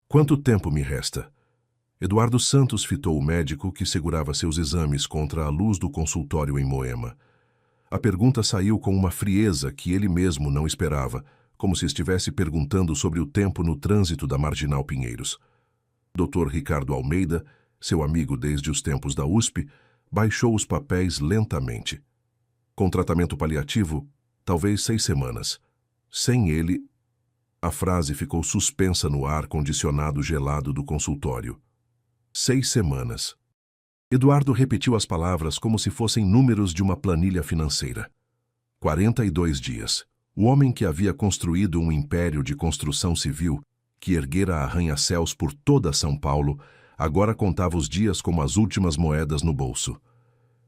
Quanto tempo me resta? Eduardo Santos fitou o médico que segurava seus exames contra a luz do consultório em Moema. A pergunta saiu com uma frieza que ele mesmo não esperava, como se estivesse perguntando sobre o tempo no trânsito da Marginal Pinheiros. Dr. Ricardo Almeida, seu amigo desde os tempos da USP, baixou os papéis lentamente. Com tratamento paliativo, talvez 6 semanas. Sem ele, a frase ficou suspensa no ar condicionado gelado do consultório. 6 semanas. Eduardo repetiu as palavras como se fossem números de uma planilha financeira. 42 dias. O homem que havia construído um império de construção civil, que erguera arranha-céus por toda São Paulo, agora contava os dias como as últimas moedas no bolso.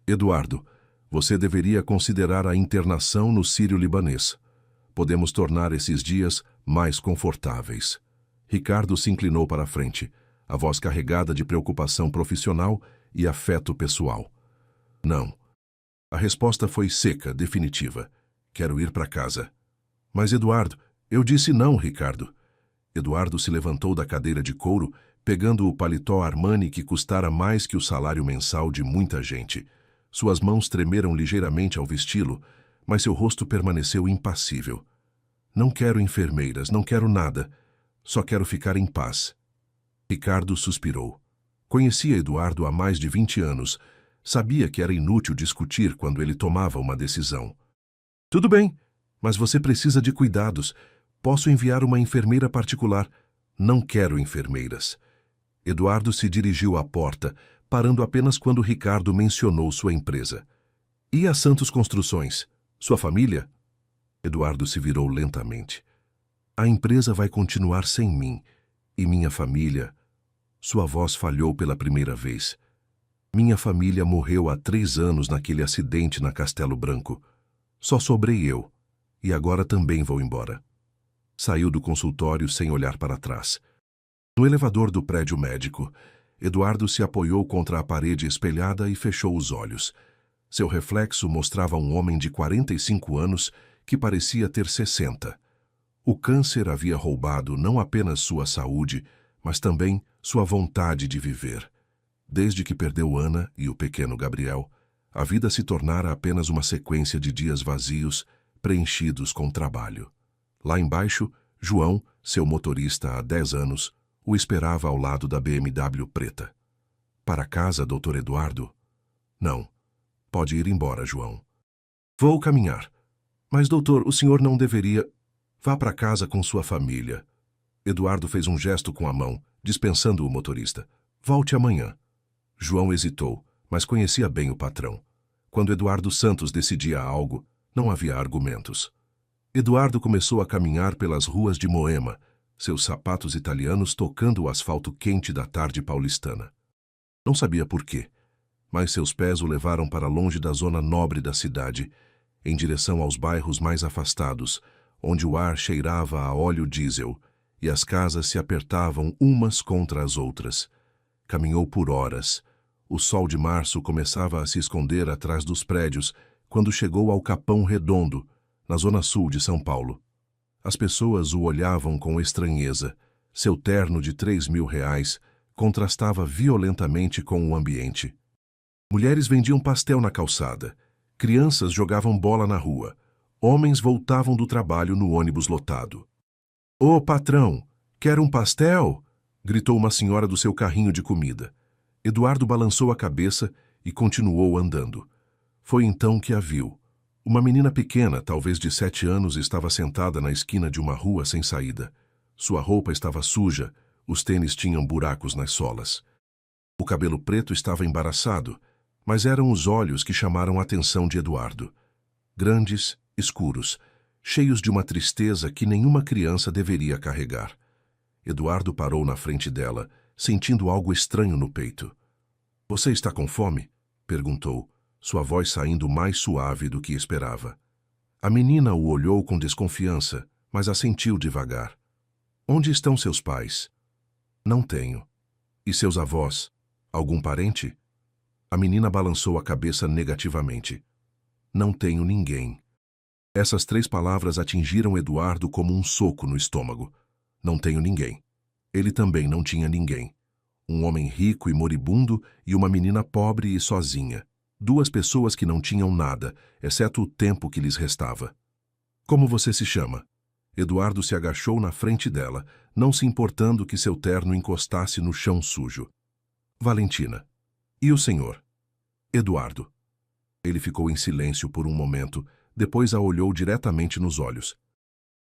Eduardo, você deveria considerar a internação no Sírio-Libanês. Podemos tornar esses dias mais confortáveis. Ricardo se inclinou para a frente, a voz carregada de preocupação profissional e afeto pessoal. Não. A resposta foi seca, definitiva. Quero ir para casa. Mas Eduardo, eu disse não, Ricardo. Eduardo se levantou da cadeira de couro, pegando o paletó Armani que custara mais que o salário mensal de muita gente. Suas mãos tremeram ligeiramente ao vesti-lo, mas seu rosto permaneceu impassível. Não quero enfermeiras, não quero nada. Só quero ficar em paz. Ricardo suspirou. Conhecia Eduardo há mais de 20 anos. Sabia que era inútil discutir quando ele tomava uma decisão. Tudo bem, mas você precisa de cuidados. Posso enviar uma enfermeira particular. Não quero enfermeiras. Eduardo se dirigiu à porta, parando apenas quando Ricardo mencionou sua empresa. E a Santos Construções? Sua família? Eduardo se virou lentamente. A empresa vai continuar sem mim. E minha família... Sua voz falhou pela primeira vez. Minha família morreu há 3 anos naquele acidente na Castelo Branco. Só sobrei eu. E agora também vou embora. Saiu do consultório sem olhar para trás. No elevador do prédio médico, Eduardo se apoiou contra a parede espelhada e fechou os olhos. Seu reflexo mostrava um homem de 45 anos que parecia ter 60. O câncer havia roubado não apenas sua saúde, mas também sua vontade de viver. Desde que perdeu Ana e o pequeno Gabriel, a vida se tornara apenas uma sequência de dias vazios, preenchidos com trabalho. Lá embaixo, João, seu motorista há 10 anos, o esperava ao lado da BMW preta. Para casa, Dr. Eduardo? Não. Pode ir embora, João. Vou caminhar. Mas, doutor, o senhor não deveria... Vá para casa com sua família. Eduardo fez um gesto com a mão, dispensando o motorista. Volte amanhã. João hesitou, mas conhecia bem o patrão. Quando Eduardo Santos decidia algo, não havia argumentos. Eduardo começou a caminhar pelas ruas de Moema, seus sapatos italianos tocando o asfalto quente da tarde paulistana. Não sabia por quê, mas seus pés o levaram para longe da zona nobre da cidade, em direção aos bairros mais afastados, onde o ar cheirava a óleo diesel e as casas se apertavam umas contra as outras. Caminhou por horas. O sol de março começava a se esconder atrás dos prédios quando chegou ao Capão Redondo, na zona sul de São Paulo. As pessoas o olhavam com estranheza. Seu terno de R$ 3.000 contrastava violentamente com o ambiente. Mulheres vendiam pastel na calçada. Crianças jogavam bola na rua. Homens voltavam do trabalho no ônibus lotado. Ô, patrão, quer um pastel? Gritou uma senhora do seu carrinho de comida. Eduardo balançou a cabeça e continuou andando. Foi então que a viu. Uma menina pequena, talvez de 7 anos, estava sentada na esquina de uma rua sem saída. Sua roupa estava suja, os tênis tinham buracos nas solas. O cabelo preto estava embaraçado, mas eram os olhos que chamaram a atenção de Eduardo. Grandes, escuros, cheios de uma tristeza que nenhuma criança deveria carregar. Eduardo parou na frente dela, sentindo algo estranho no peito. — Você está com fome? Perguntou, sua voz saindo mais suave do que esperava. A menina o olhou com desconfiança, mas assentiu devagar. — Onde estão seus pais? — Não tenho. — E seus avós? Algum parente? A menina balançou a cabeça negativamente. — Não tenho ninguém. Essas 3 palavras atingiram Eduardo como um soco no estômago. Não tenho ninguém. Ele também não tinha ninguém. Um homem rico e moribundo e uma menina pobre e sozinha. Duas pessoas que não tinham nada, exceto o tempo que lhes restava. Como você se chama? Eduardo se agachou na frente dela, não se importando que seu terno encostasse no chão sujo. Valentina. E o senhor? Eduardo. Ele ficou em silêncio por um momento, depois a olhou diretamente nos olhos.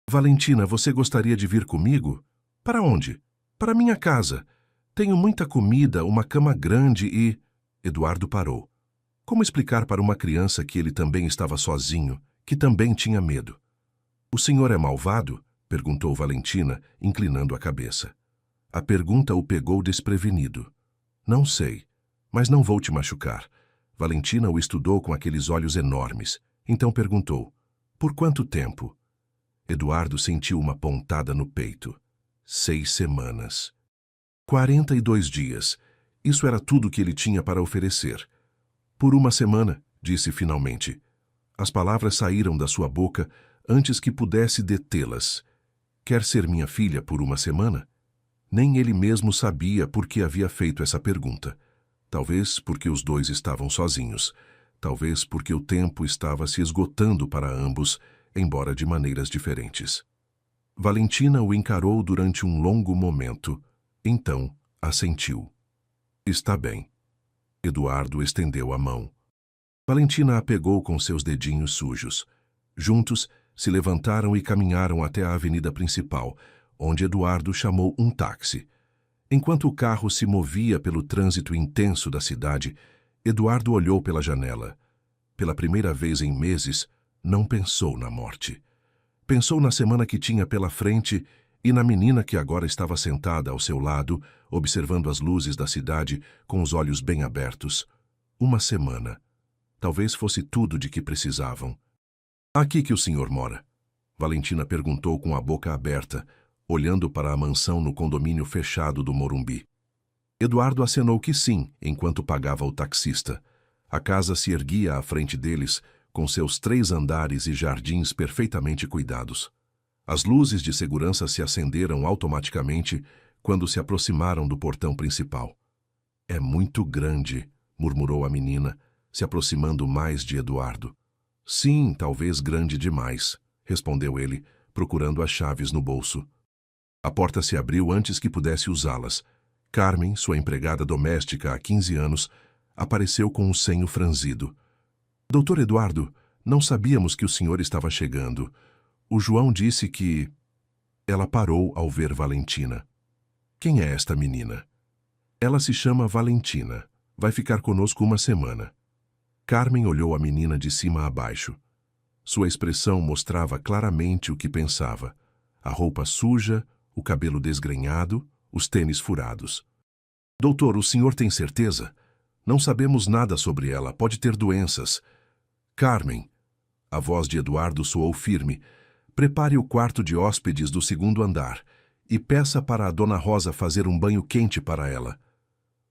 Valentina, você gostaria de vir comigo? Para onde? Para minha casa. Tenho muita comida, uma cama grande e... Eduardo parou. Como explicar para uma criança que ele também estava sozinho, que também tinha medo? O senhor é malvado? Perguntou Valentina, inclinando a cabeça. A pergunta o pegou desprevenido. Não sei, mas não vou te machucar. Valentina o estudou com aqueles olhos enormes. Então perguntou, por quanto tempo? Eduardo sentiu uma pontada no peito. 6 semanas. 42 dias. Isso era tudo que ele tinha para oferecer. Por uma semana, disse finalmente. As palavras saíram da sua boca antes que pudesse detê-las. Quer ser minha filha por uma semana? Nem ele mesmo sabia por que havia feito essa pergunta. Talvez porque os dois estavam sozinhos. Talvez porque o tempo estava se esgotando para ambos, embora de maneiras diferentes. Valentina o encarou durante um longo momento. Então, assentiu. Está bem. Eduardo estendeu a mão. Valentina a pegou com seus dedinhos sujos. Juntos, se levantaram e caminharam até a avenida principal, onde Eduardo chamou um táxi. Enquanto o carro se movia pelo trânsito intenso da cidade, Eduardo olhou pela janela. Pela primeira vez em meses, não pensou na morte. Pensou na semana que tinha pela frente e na menina que agora estava sentada ao seu lado, observando as luzes da cidade com os olhos bem abertos. Uma semana. Talvez fosse tudo de que precisavam. Aqui que o senhor mora? Valentina perguntou com a boca aberta, olhando para a mansão no condomínio fechado do Morumbi. Eduardo acenou que sim, enquanto pagava o taxista. A casa se erguia à frente deles, com seus 3 andares e jardins perfeitamente cuidados. As luzes de segurança se acenderam automaticamente quando se aproximaram do portão principal. É muito grande, murmurou a menina, se aproximando mais de Eduardo. Sim, talvez grande demais, respondeu ele, procurando as chaves no bolso. A porta se abriu antes que pudesse usá-las. Carmen, sua empregada doméstica há 15 anos, apareceu com o senho franzido. Doutor Eduardo, não sabíamos que o senhor estava chegando. O João disse que... Ela parou ao ver Valentina. Quem é esta menina? Ela se chama Valentina. Vai ficar conosco uma semana. Carmen olhou a menina de cima a baixo. Sua expressão mostrava claramente o que pensava. A roupa suja, o cabelo desgrenhado, os tênis furados. Doutor, o senhor tem certeza? Não sabemos nada sobre ela, pode ter doenças. Carmen, a voz de Eduardo soou firme, prepare o quarto de hóspedes do 2º andar e peça para a Dona Rosa fazer um banho quente para ela.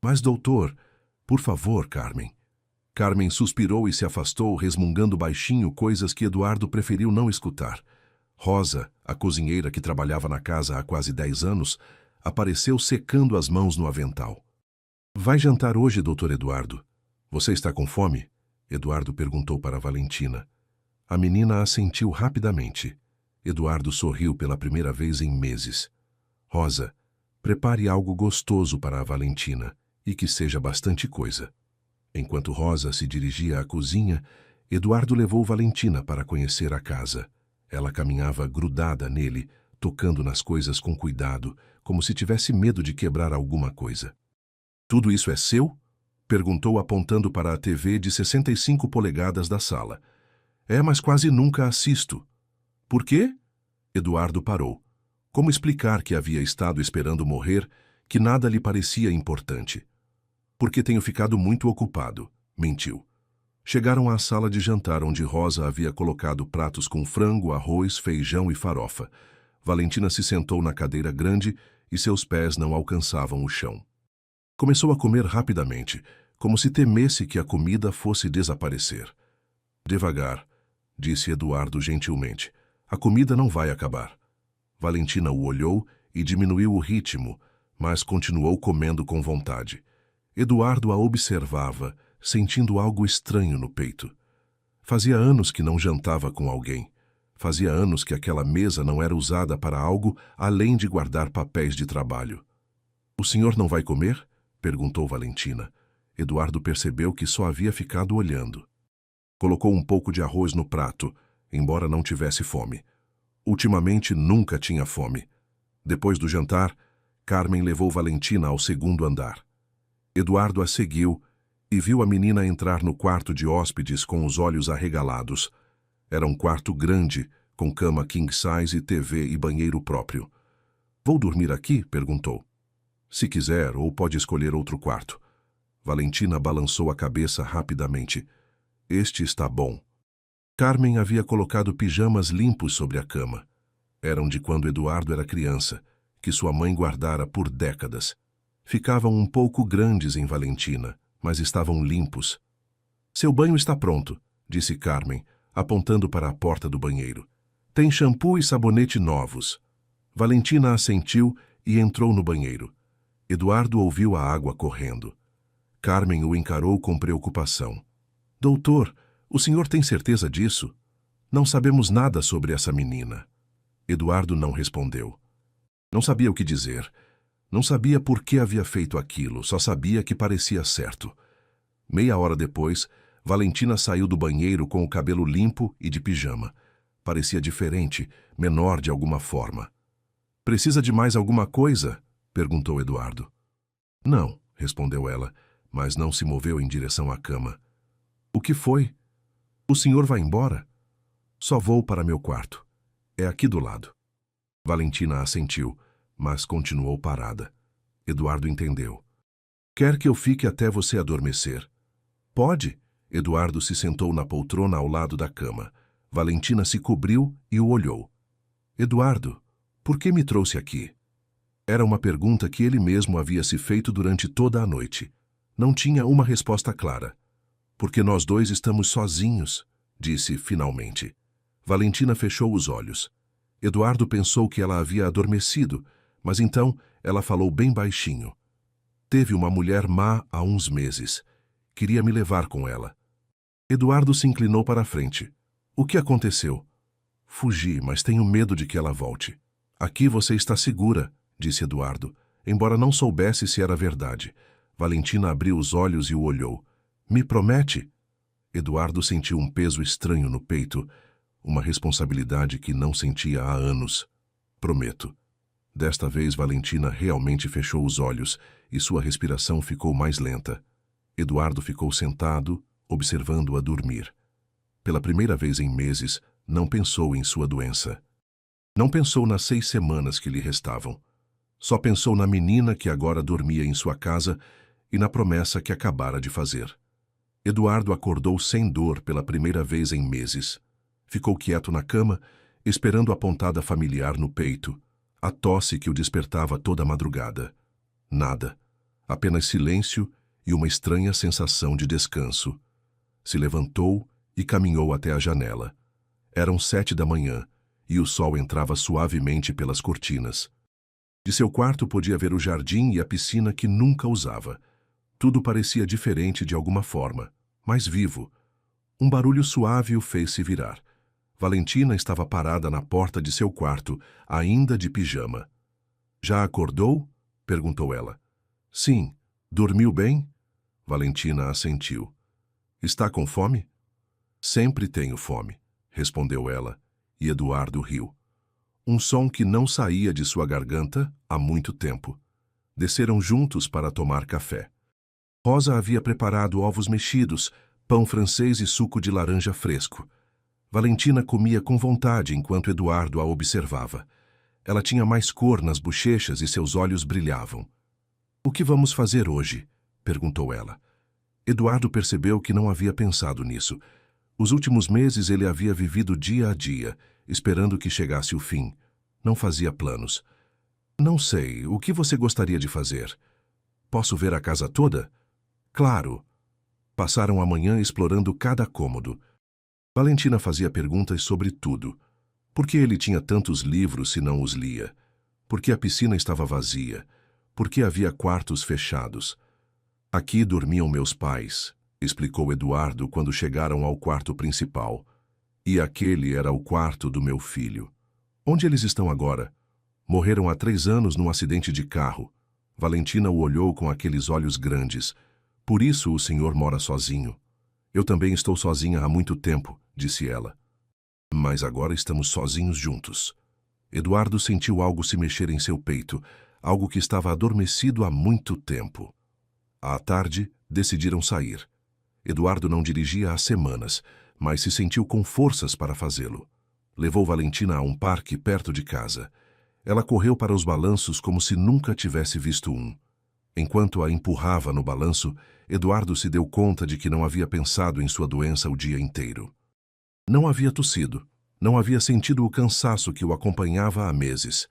Mas, doutor, por favor, Carmen. Carmen suspirou e se afastou, resmungando baixinho coisas que Eduardo preferiu não escutar. Rosa, a cozinheira que trabalhava na casa há quase 10 anos, apareceu secando as mãos no avental. Vai jantar hoje, doutor Eduardo? Você está com fome? Eduardo perguntou para Valentina. A menina assentiu rapidamente. Eduardo sorriu pela primeira vez em meses. Rosa, prepare algo gostoso para a Valentina e que seja bastante coisa. Enquanto Rosa se dirigia à cozinha, Eduardo levou Valentina para conhecer a casa. Ela caminhava grudada nele, tocando nas coisas com cuidado, como se tivesse medo de quebrar alguma coisa. Tudo isso é seu? Perguntou apontando para a TV de 65 polegadas da sala. É, mas quase nunca assisto. Por quê? Eduardo parou. Como explicar que havia estado esperando morrer, que nada lhe parecia importante? Porque tenho ficado muito ocupado, mentiu. Chegaram à sala de jantar onde Rosa havia colocado pratos com frango, arroz, feijão e farofa. Valentina se sentou na cadeira grande e seus pés não alcançavam o chão. Começou a comer rapidamente, como se temesse que a comida fosse desaparecer. Devagar, disse Eduardo gentilmente. A comida não vai acabar. Valentina o olhou e diminuiu o ritmo, mas continuou comendo com vontade. Eduardo a observava, sentindo algo estranho no peito. Fazia anos que não jantava com alguém. Fazia anos que aquela mesa não era usada para algo além de guardar papéis de trabalho. "O senhor não vai comer?" perguntou Valentina. Eduardo percebeu que só havia ficado olhando. Colocou um pouco de arroz no prato, embora não tivesse fome. Ultimamente nunca tinha fome. Depois do jantar, Carmen levou Valentina ao segundo andar. Eduardo a seguiu e viu a menina entrar no quarto de hóspedes com os olhos arregalados. Era um quarto grande, com cama king size, TV e banheiro próprio. "Vou dormir aqui?" perguntou. "Se quiser, ou pode escolher outro quarto." Valentina balançou a cabeça rapidamente. "Este está bom." Carmen havia colocado pijamas limpos sobre a cama. Eram de quando Eduardo era criança, que sua mãe guardara por décadas. Ficavam um pouco grandes em Valentina, mas estavam limpos. "Seu banho está pronto", disse Carmen, apontando para a porta do banheiro. "Tem shampoo e sabonete novos." Valentina assentiu e entrou no banheiro. Eduardo ouviu a água correndo. Carmen o encarou com preocupação. "Doutor, o senhor tem certeza disso? Não sabemos nada sobre essa menina." Eduardo não respondeu. Não sabia o que dizer. Não sabia por que havia feito aquilo, só sabia que parecia certo. Meia hora depois, Valentina saiu do banheiro com o cabelo limpo e de pijama. Parecia diferente, menor de alguma forma. "Precisa de mais alguma coisa?" perguntou Eduardo. "Não", respondeu ela, mas não se moveu em direção à cama. "O que foi? O senhor vai embora?" "Só vou para meu quarto. É aqui do lado." Valentina assentiu, mas continuou parada. Eduardo entendeu. "Quer que eu fique até você adormecer?" "Pode." Eduardo se sentou na poltrona ao lado da cama. Valentina se cobriu e o olhou. "Eduardo, por que me trouxe aqui?" Era uma pergunta que ele mesmo havia se feito durante toda a noite. Não tinha uma resposta clara. "Porque nós dois estamos sozinhos", disse finalmente. Valentina fechou os olhos. Eduardo pensou que ela havia adormecido, mas então ela falou bem baixinho. "Teve uma mulher má há uns meses. Queria me levar com ela." Eduardo se inclinou para a frente. "O que aconteceu?" "Fugi, mas tenho medo de que ela volte." "Aqui você está segura", disse Eduardo, embora não soubesse se era verdade. Valentina abriu os olhos e o olhou. "Me promete?" Eduardo sentiu um peso estranho no peito, uma responsabilidade que não sentia há anos. "Prometo." Desta vez, Valentina realmente fechou os olhos e sua respiração ficou mais lenta. Eduardo ficou sentado, observando-a dormir. Pela primeira vez em meses, não pensou em sua doença. Não pensou nas 6 semanas que lhe restavam. Só pensou na menina que agora dormia em sua casa e na promessa que acabara de fazer. Eduardo acordou sem dor pela primeira vez em meses. Ficou quieto na cama, esperando a pontada familiar no peito, a tosse que o despertava toda a madrugada. Nada. Apenas silêncio e uma estranha sensação de descanso. Se levantou e caminhou até a janela. Eram 7 da manhã e o sol entrava suavemente pelas cortinas. De seu quarto podia ver o jardim e a piscina que nunca usava. Tudo parecia diferente de alguma forma, mais vivo. Um barulho suave o fez se virar. Valentina estava parada na porta de seu quarto, ainda de pijama. "Já acordou?" perguntou ela. "Sim. Dormiu bem?" Valentina assentiu. "Está com fome?" "Sempre tenho fome", respondeu ela, e Eduardo riu. Um som que não saía de sua garganta há muito tempo. Desceram juntos para tomar café. Rosa havia preparado ovos mexidos, pão francês e suco de laranja fresco. Valentina comia com vontade enquanto Eduardo a observava. Ela tinha mais cor nas bochechas e seus olhos brilhavam. "O que vamos fazer hoje?" perguntou ela. Eduardo percebeu que não havia pensado nisso. Os últimos meses ele havia vivido dia a dia, esperando que chegasse o fim. Não fazia planos. "Não sei, o que você gostaria de fazer?" "Posso ver a casa toda?" "Claro." Passaram a manhã explorando cada cômodo. Valentina fazia perguntas sobre tudo. Por que ele tinha tantos livros se não os lia? Porque a piscina estava vazia, porque havia quartos fechados. Aqui dormiam meus pais, explicou Eduardo quando chegaram ao quarto principal. E aquele era o quarto do meu filho. Onde eles estão agora? Morreram há 3 anos num acidente de carro. Valentina o olhou com aqueles olhos grandes. Por isso o senhor mora sozinho. Eu também estou sozinha há muito tempo, disse ela. Mas agora estamos sozinhos juntos. Eduardo sentiu algo se mexer em seu peito, algo que estava adormecido há muito tempo. À tarde, decidiram sair. Eduardo não dirigia há semanas, mas se sentiu com forças para fazê-lo. Levou Valentina a um parque perto de casa. Ela correu para os balanços como se nunca tivesse visto um. Enquanto a empurrava no balanço, Eduardo se deu conta de que não havia pensado em sua doença o dia inteiro. Não havia tossido. Não havia sentido o cansaço que o acompanhava há meses.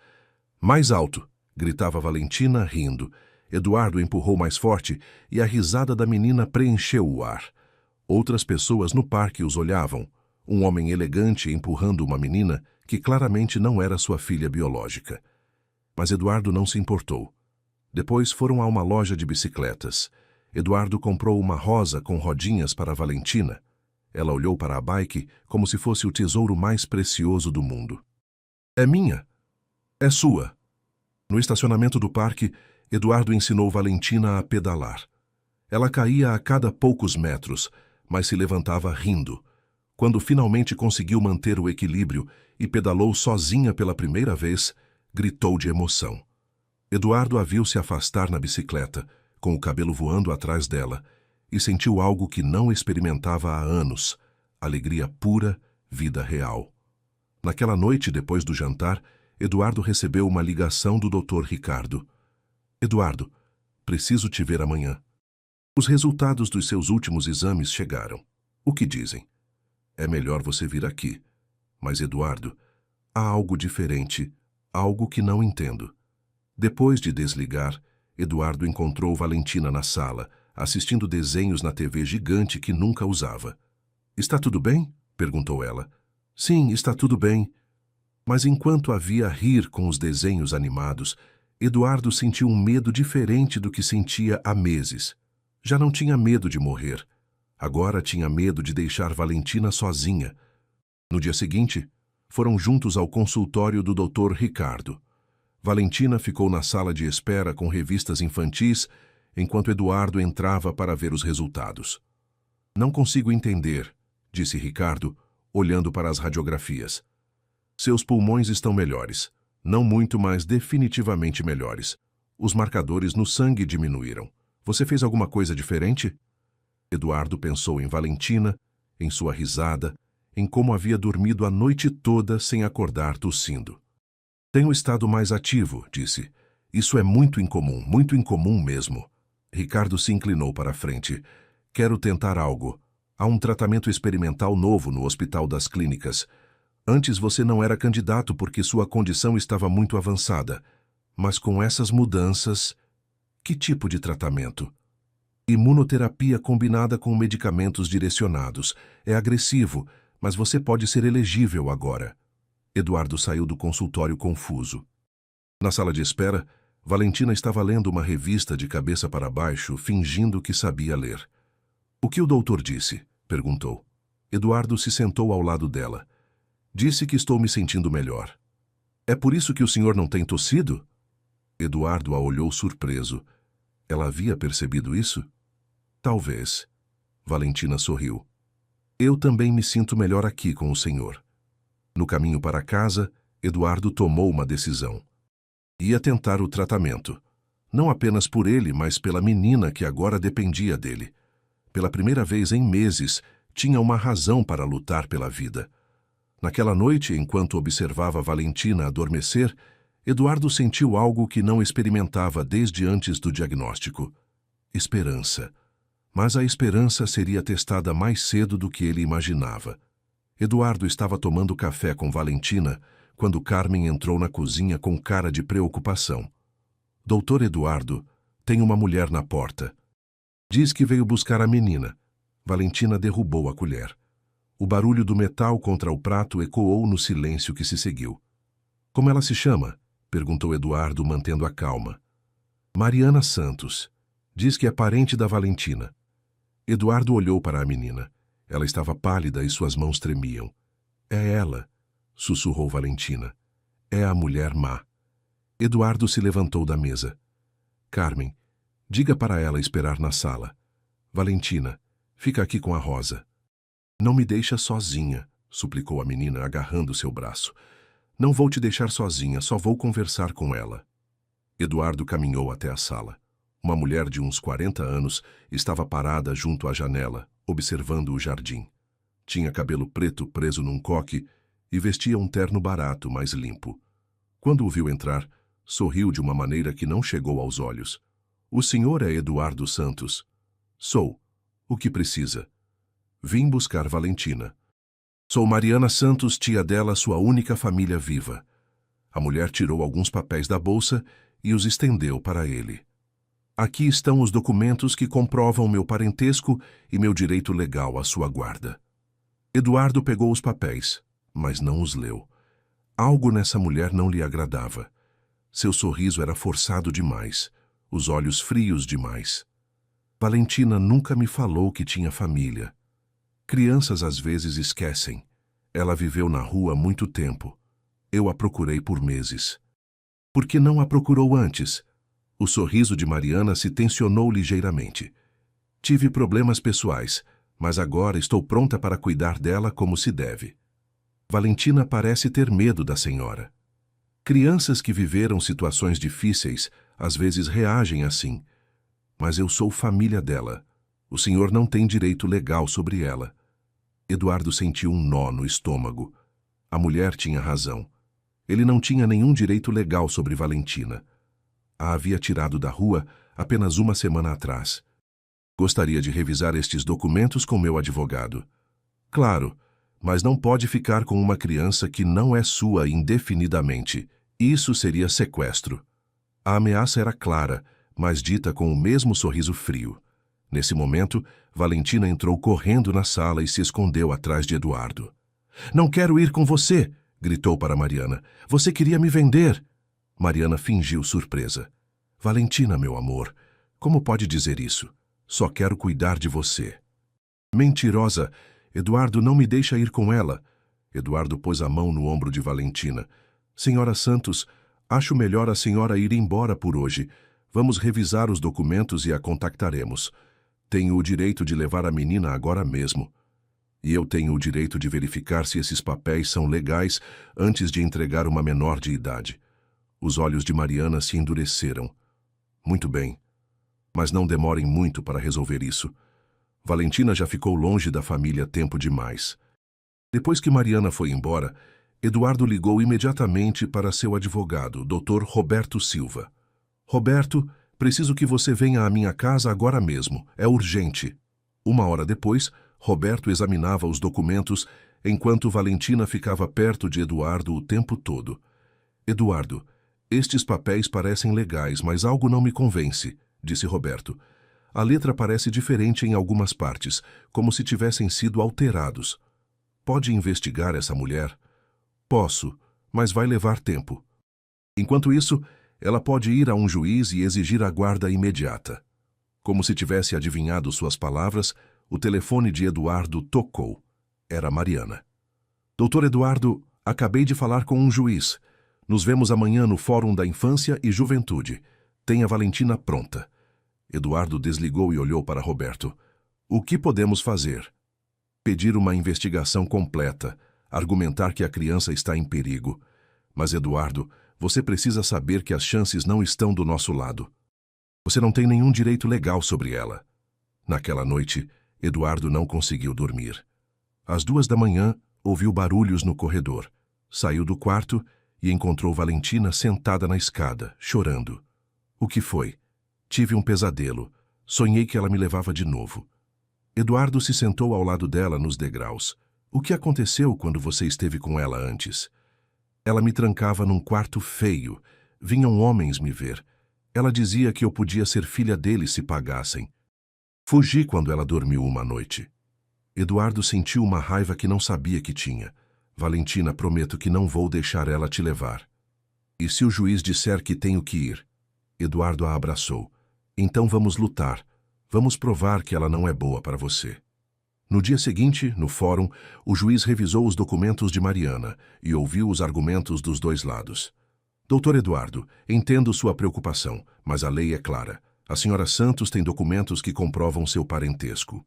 Mais alto, gritava Valentina, rindo. Eduardo empurrou mais forte e a risada da menina preencheu o ar. Outras pessoas no parque os olhavam. Um homem elegante empurrando uma menina que claramente não era sua filha biológica. Mas Eduardo não se importou. Depois foram a uma loja de bicicletas. Eduardo comprou uma rosa com rodinhas para Valentina. Ela olhou para a bike como se fosse o tesouro mais precioso do mundo. É minha. É sua. No estacionamento do parque, Eduardo ensinou Valentina a pedalar. Ela caía a cada poucos metros, mas se levantava rindo. Quando finalmente conseguiu manter o equilíbrio e pedalou sozinha pela primeira vez, gritou de emoção. Eduardo a viu se afastar na bicicleta, com o cabelo voando atrás dela, e sentiu algo que não experimentava há anos: alegria pura, vida real. Naquela noite, depois do jantar, Eduardo recebeu uma ligação do Dr. Ricardo. Eduardo, preciso te ver amanhã. Os resultados dos seus últimos exames chegaram. O que dizem? É melhor você vir aqui. Mas, Eduardo, há algo diferente, algo que não entendo. Depois de desligar, Eduardo encontrou Valentina na sala, assistindo desenhos na TV gigante que nunca usava. Está tudo bem? Perguntou ela. Sim, está tudo bem. Mas enquanto a via rir com os desenhos animados, Eduardo sentiu um medo diferente do que sentia há meses. Já não tinha medo de morrer. Agora tinha medo de deixar Valentina sozinha. No dia seguinte, foram juntos ao consultório do Dr. Ricardo. Valentina ficou na sala de espera com revistas infantis, enquanto Eduardo entrava para ver os resultados. Não consigo entender, disse Ricardo, olhando para as radiografias. Seus pulmões estão melhores. Não muito, mas definitivamente melhores. Os marcadores no sangue diminuíram. Você fez alguma coisa diferente? Eduardo pensou em Valentina, em sua risada, em como havia dormido a noite toda sem acordar tossindo. Tenho estado mais ativo, disse. Isso é muito incomum mesmo. Ricardo se inclinou para a frente. Quero tentar algo. Há um tratamento experimental novo no Hospital das Clínicas. Antes você não era candidato porque sua condição estava muito avançada. Mas com essas mudanças... Que tipo de tratamento? Imunoterapia combinada com medicamentos direcionados. É agressivo, mas você pode ser elegível agora. Eduardo saiu do consultório confuso. Na sala de espera, Valentina estava lendo uma revista de cabeça para baixo, fingindo que sabia ler. O que o doutor disse? Perguntou. Eduardo se sentou ao lado dela. Disse que estou me sentindo melhor. É por isso que o senhor não tem tossido? Eduardo a olhou surpreso. Ela havia percebido isso? Talvez. Valentina sorriu. Eu também me sinto melhor aqui com o senhor. No caminho para casa, Eduardo tomou uma decisão. Ia tentar o tratamento. Não apenas por ele, mas pela menina que agora dependia dele. Pela primeira vez em meses, tinha uma razão para lutar pela vida. Naquela noite, enquanto observava Valentina adormecer, Eduardo sentiu algo que não experimentava desde antes do diagnóstico. Esperança. Mas a esperança seria testada mais cedo do que ele imaginava. Eduardo estava tomando café com Valentina quando Carmen entrou na cozinha com cara de preocupação. Doutor Eduardo, tem uma mulher na porta. Diz que veio buscar a menina. Valentina derrubou a colher. O barulho do metal contra o prato ecoou no silêncio que se seguiu. Como ela se chama? Perguntou Eduardo, mantendo a calma. Mariana Santos. Diz que é parente da Valentina. Eduardo olhou para a menina. Ela estava pálida e suas mãos tremiam. É ela, sussurrou Valentina. É a mulher má. Eduardo se levantou da mesa. Carmen, diga para ela esperar na sala. Valentina, fica aqui com a Rosa. Não me deixa sozinha, suplicou a menina, agarrando seu braço. Não vou te deixar sozinha, só vou conversar com ela. Eduardo caminhou até a sala. Uma mulher de uns 40 anos estava parada junto à janela, observando o jardim. Tinha cabelo preto preso num coque e vestia um terno barato, mas limpo. Quando o viu entrar, sorriu de uma maneira que não chegou aos olhos. O senhor é Eduardo Santos? Sou. O que precisa? Vim buscar Valentina. Sou Mariana Santos, tia dela, sua única família viva. A mulher tirou alguns papéis da bolsa e os estendeu para ele. Aqui estão os documentos que comprovam meu parentesco e meu direito legal à sua guarda. Eduardo pegou os papéis, mas não os leu. Algo nessa mulher não lhe agradava. Seu sorriso era forçado demais, os olhos frios demais. Valentina nunca me falou que tinha família. Crianças às vezes esquecem. Ela viveu na rua há muito tempo. Eu a procurei por meses. Por que não a procurou antes? O sorriso de Mariana se tensionou ligeiramente. Tive problemas pessoais, mas agora estou pronta para cuidar dela como se deve. Valentina parece ter medo da senhora. Crianças que viveram situações difíceis às vezes reagem assim. Mas eu sou família dela. O senhor não tem direito legal sobre ela. Eduardo sentiu um nó no estômago. A mulher tinha razão. Ele não tinha nenhum direito legal sobre Valentina. A havia tirado da rua apenas uma semana atrás. Gostaria de revisar estes documentos com meu advogado. Claro, mas não pode ficar com uma criança que não é sua indefinidamente. Isso seria sequestro. A ameaça era clara, mas dita com o mesmo sorriso frio. Nesse momento, Valentina entrou correndo na sala e se escondeu atrás de Eduardo. Não quero ir com você, gritou para Mariana. Você queria me vender. Mariana fingiu surpresa. Valentina, meu amor, como pode dizer isso? Só quero cuidar de você. Mentirosa! Eduardo não me deixa ir com ela. Eduardo pôs a mão no ombro de Valentina. Senhora Santos, acho melhor a senhora ir embora por hoje. Vamos revisar os documentos e a contactaremos. Tenho o direito de levar a menina agora mesmo. E eu tenho o direito de verificar se esses papéis são legais antes de entregar uma menor de idade. Os olhos de Mariana se endureceram. Muito bem. Mas não demorem muito para resolver isso. Valentina já ficou longe da família tempo demais. Depois que Mariana foi embora, Eduardo ligou imediatamente para seu advogado, Dr. Roberto Silva. Roberto, preciso que você venha à minha casa agora mesmo. É urgente. Uma hora depois, Roberto examinava os documentos enquanto Valentina ficava perto de Eduardo o tempo todo. Eduardo, estes papéis parecem legais, mas algo não me convence, disse Roberto. A letra parece diferente em algumas partes, como se tivessem sido alterados. Pode investigar essa mulher? Posso, mas vai levar tempo. Enquanto isso, ela pode ir a um juiz e exigir a guarda imediata. Como se tivesse adivinhado suas palavras, o telefone de Eduardo tocou. Era Mariana. Doutor Eduardo, acabei de falar com um juiz. Nos vemos amanhã no Fórum da Infância e Juventude. Tenha Valentina pronta. Eduardo desligou e olhou para Roberto. O que podemos fazer? Pedir uma investigação completa, argumentar que a criança está em perigo. Mas, Eduardo, você precisa saber que as chances não estão do nosso lado. Você não tem nenhum direito legal sobre ela. Naquela noite, Eduardo não conseguiu dormir. Às 2 da manhã, ouviu barulhos no corredor. Saiu do quarto e encontrou Valentina sentada na escada, chorando. O que foi? Tive um pesadelo. Sonhei que ela me levava de novo. Eduardo se sentou ao lado dela nos degraus. O que aconteceu quando você esteve com ela antes? Ela me trancava num quarto feio. Vinham homens me ver. Ela dizia que eu podia ser filha deles se pagassem. Fugi quando ela dormiu uma noite. Eduardo sentiu uma raiva que não sabia que tinha. Valentina, prometo que não vou deixar ela te levar. E se o juiz disser que tenho que ir? Eduardo a abraçou. Então vamos lutar. Vamos provar que ela não é boa para você. No dia seguinte, no fórum, o juiz revisou os documentos de Mariana e ouviu os argumentos dos dois lados. Doutor Eduardo, entendo sua preocupação, mas a lei é clara. A senhora Santos tem documentos que comprovam seu parentesco.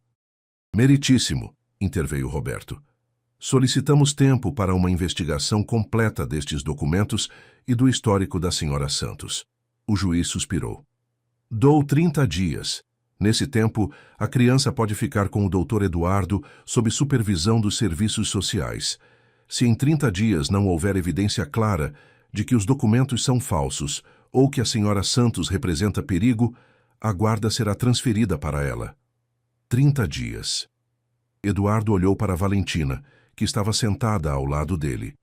Meritíssimo, interveio Roberto. Solicitamos tempo para uma investigação completa destes documentos e do histórico da senhora Santos. O juiz suspirou. Dou 30 dias. Nesse tempo, a criança pode ficar com o doutor Eduardo sob supervisão dos serviços sociais. Se em 30 dias não houver evidência clara de que os documentos são falsos ou que a senhora Santos representa perigo, a guarda será transferida para ela. 30 dias. Eduardo olhou para Valentina, que estava sentada ao lado dele.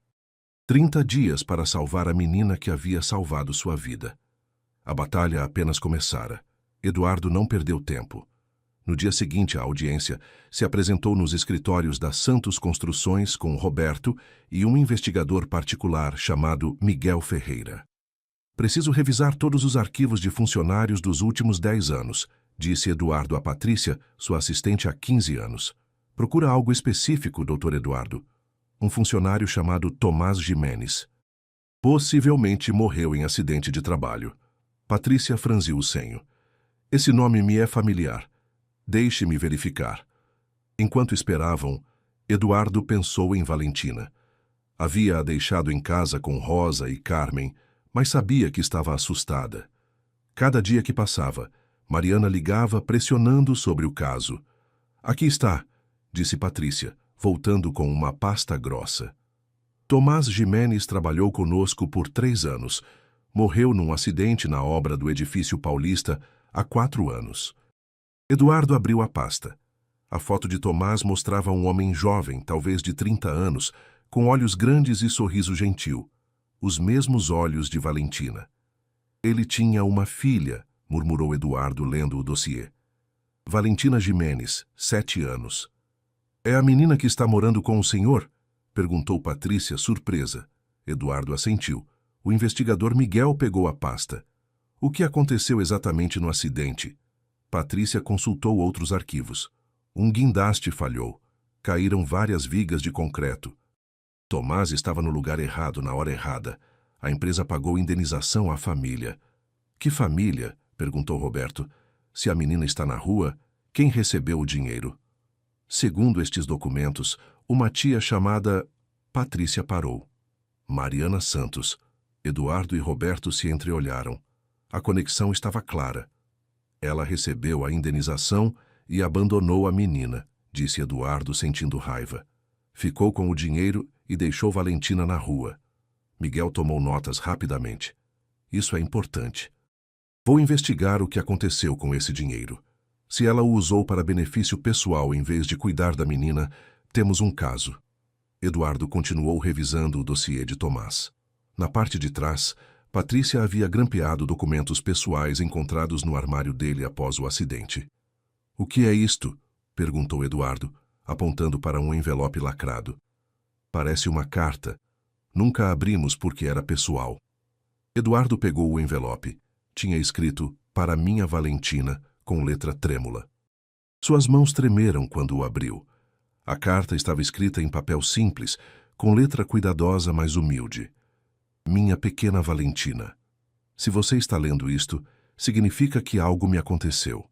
30 dias para salvar a menina que havia salvado sua vida. A batalha apenas começara. Eduardo não perdeu tempo. No dia seguinte à audiência, se apresentou nos escritórios da Santos Construções com Roberto e um investigador particular chamado Miguel Ferreira. Preciso revisar todos os arquivos de funcionários dos últimos 10 anos, disse Eduardo a Patrícia, sua assistente há 15 anos. Procura algo específico, doutor Eduardo. Um funcionário chamado Tomás Jimenez. Possivelmente morreu em acidente de trabalho. Patrícia franziu o senho. Esse nome me é familiar. Deixe-me verificar. Enquanto esperavam, Eduardo pensou em Valentina. Havia-a deixado em casa com Rosa e Carmen, mas sabia que estava assustada. Cada dia que passava, Mariana ligava pressionando sobre o caso. Aqui está, disse Patrícia, voltando com uma pasta grossa. Tomás Jimenez trabalhou conosco por 3 anos. Morreu num acidente na obra do edifício paulista há 4 anos. Eduardo abriu a pasta. A foto de Tomás mostrava um homem jovem, talvez de 30 anos, com olhos grandes e sorriso gentil. Os mesmos olhos de Valentina. Ele tinha uma filha, murmurou Eduardo lendo o dossiê. Valentina Jimenez, 7 anos. É a menina que está morando com o senhor? Perguntou Patrícia, surpresa. Eduardo assentiu. O investigador Miguel pegou a pasta. O que aconteceu exatamente no acidente? Patrícia consultou outros arquivos. Um guindaste falhou. Caíram várias vigas de concreto. Tomás estava no lugar errado na hora errada. A empresa pagou indenização à família. Que família? Perguntou Roberto. Se a menina está na rua, quem recebeu o dinheiro? Segundo estes documentos, uma tia chamada... Patrícia parou. Mariana Santos. Eduardo e Roberto se entreolharam. A conexão estava clara. Ela recebeu a indenização e abandonou a menina, disse Eduardo sentindo raiva. Ficou com o dinheiro e deixou Valentina na rua. Miguel tomou notas rapidamente. Isso é importante. Vou investigar o que aconteceu com esse dinheiro. Se ela o usou para benefício pessoal em vez de cuidar da menina, temos um caso. Eduardo continuou revisando o dossiê de Tomás. Na parte de trás, Patrícia havia grampeado documentos pessoais encontrados no armário dele após o acidente. O que é isto? Perguntou Eduardo, apontando para um envelope lacrado. Parece uma carta. Nunca abrimos porque era pessoal. Eduardo pegou o envelope. Tinha escrito, para minha Valentina, com letra trêmula. Suas mãos tremeram quando o abriu. A carta estava escrita em papel simples, com letra cuidadosa, mas humilde. Minha pequena Valentina. Se você está lendo isto, significa que algo me aconteceu.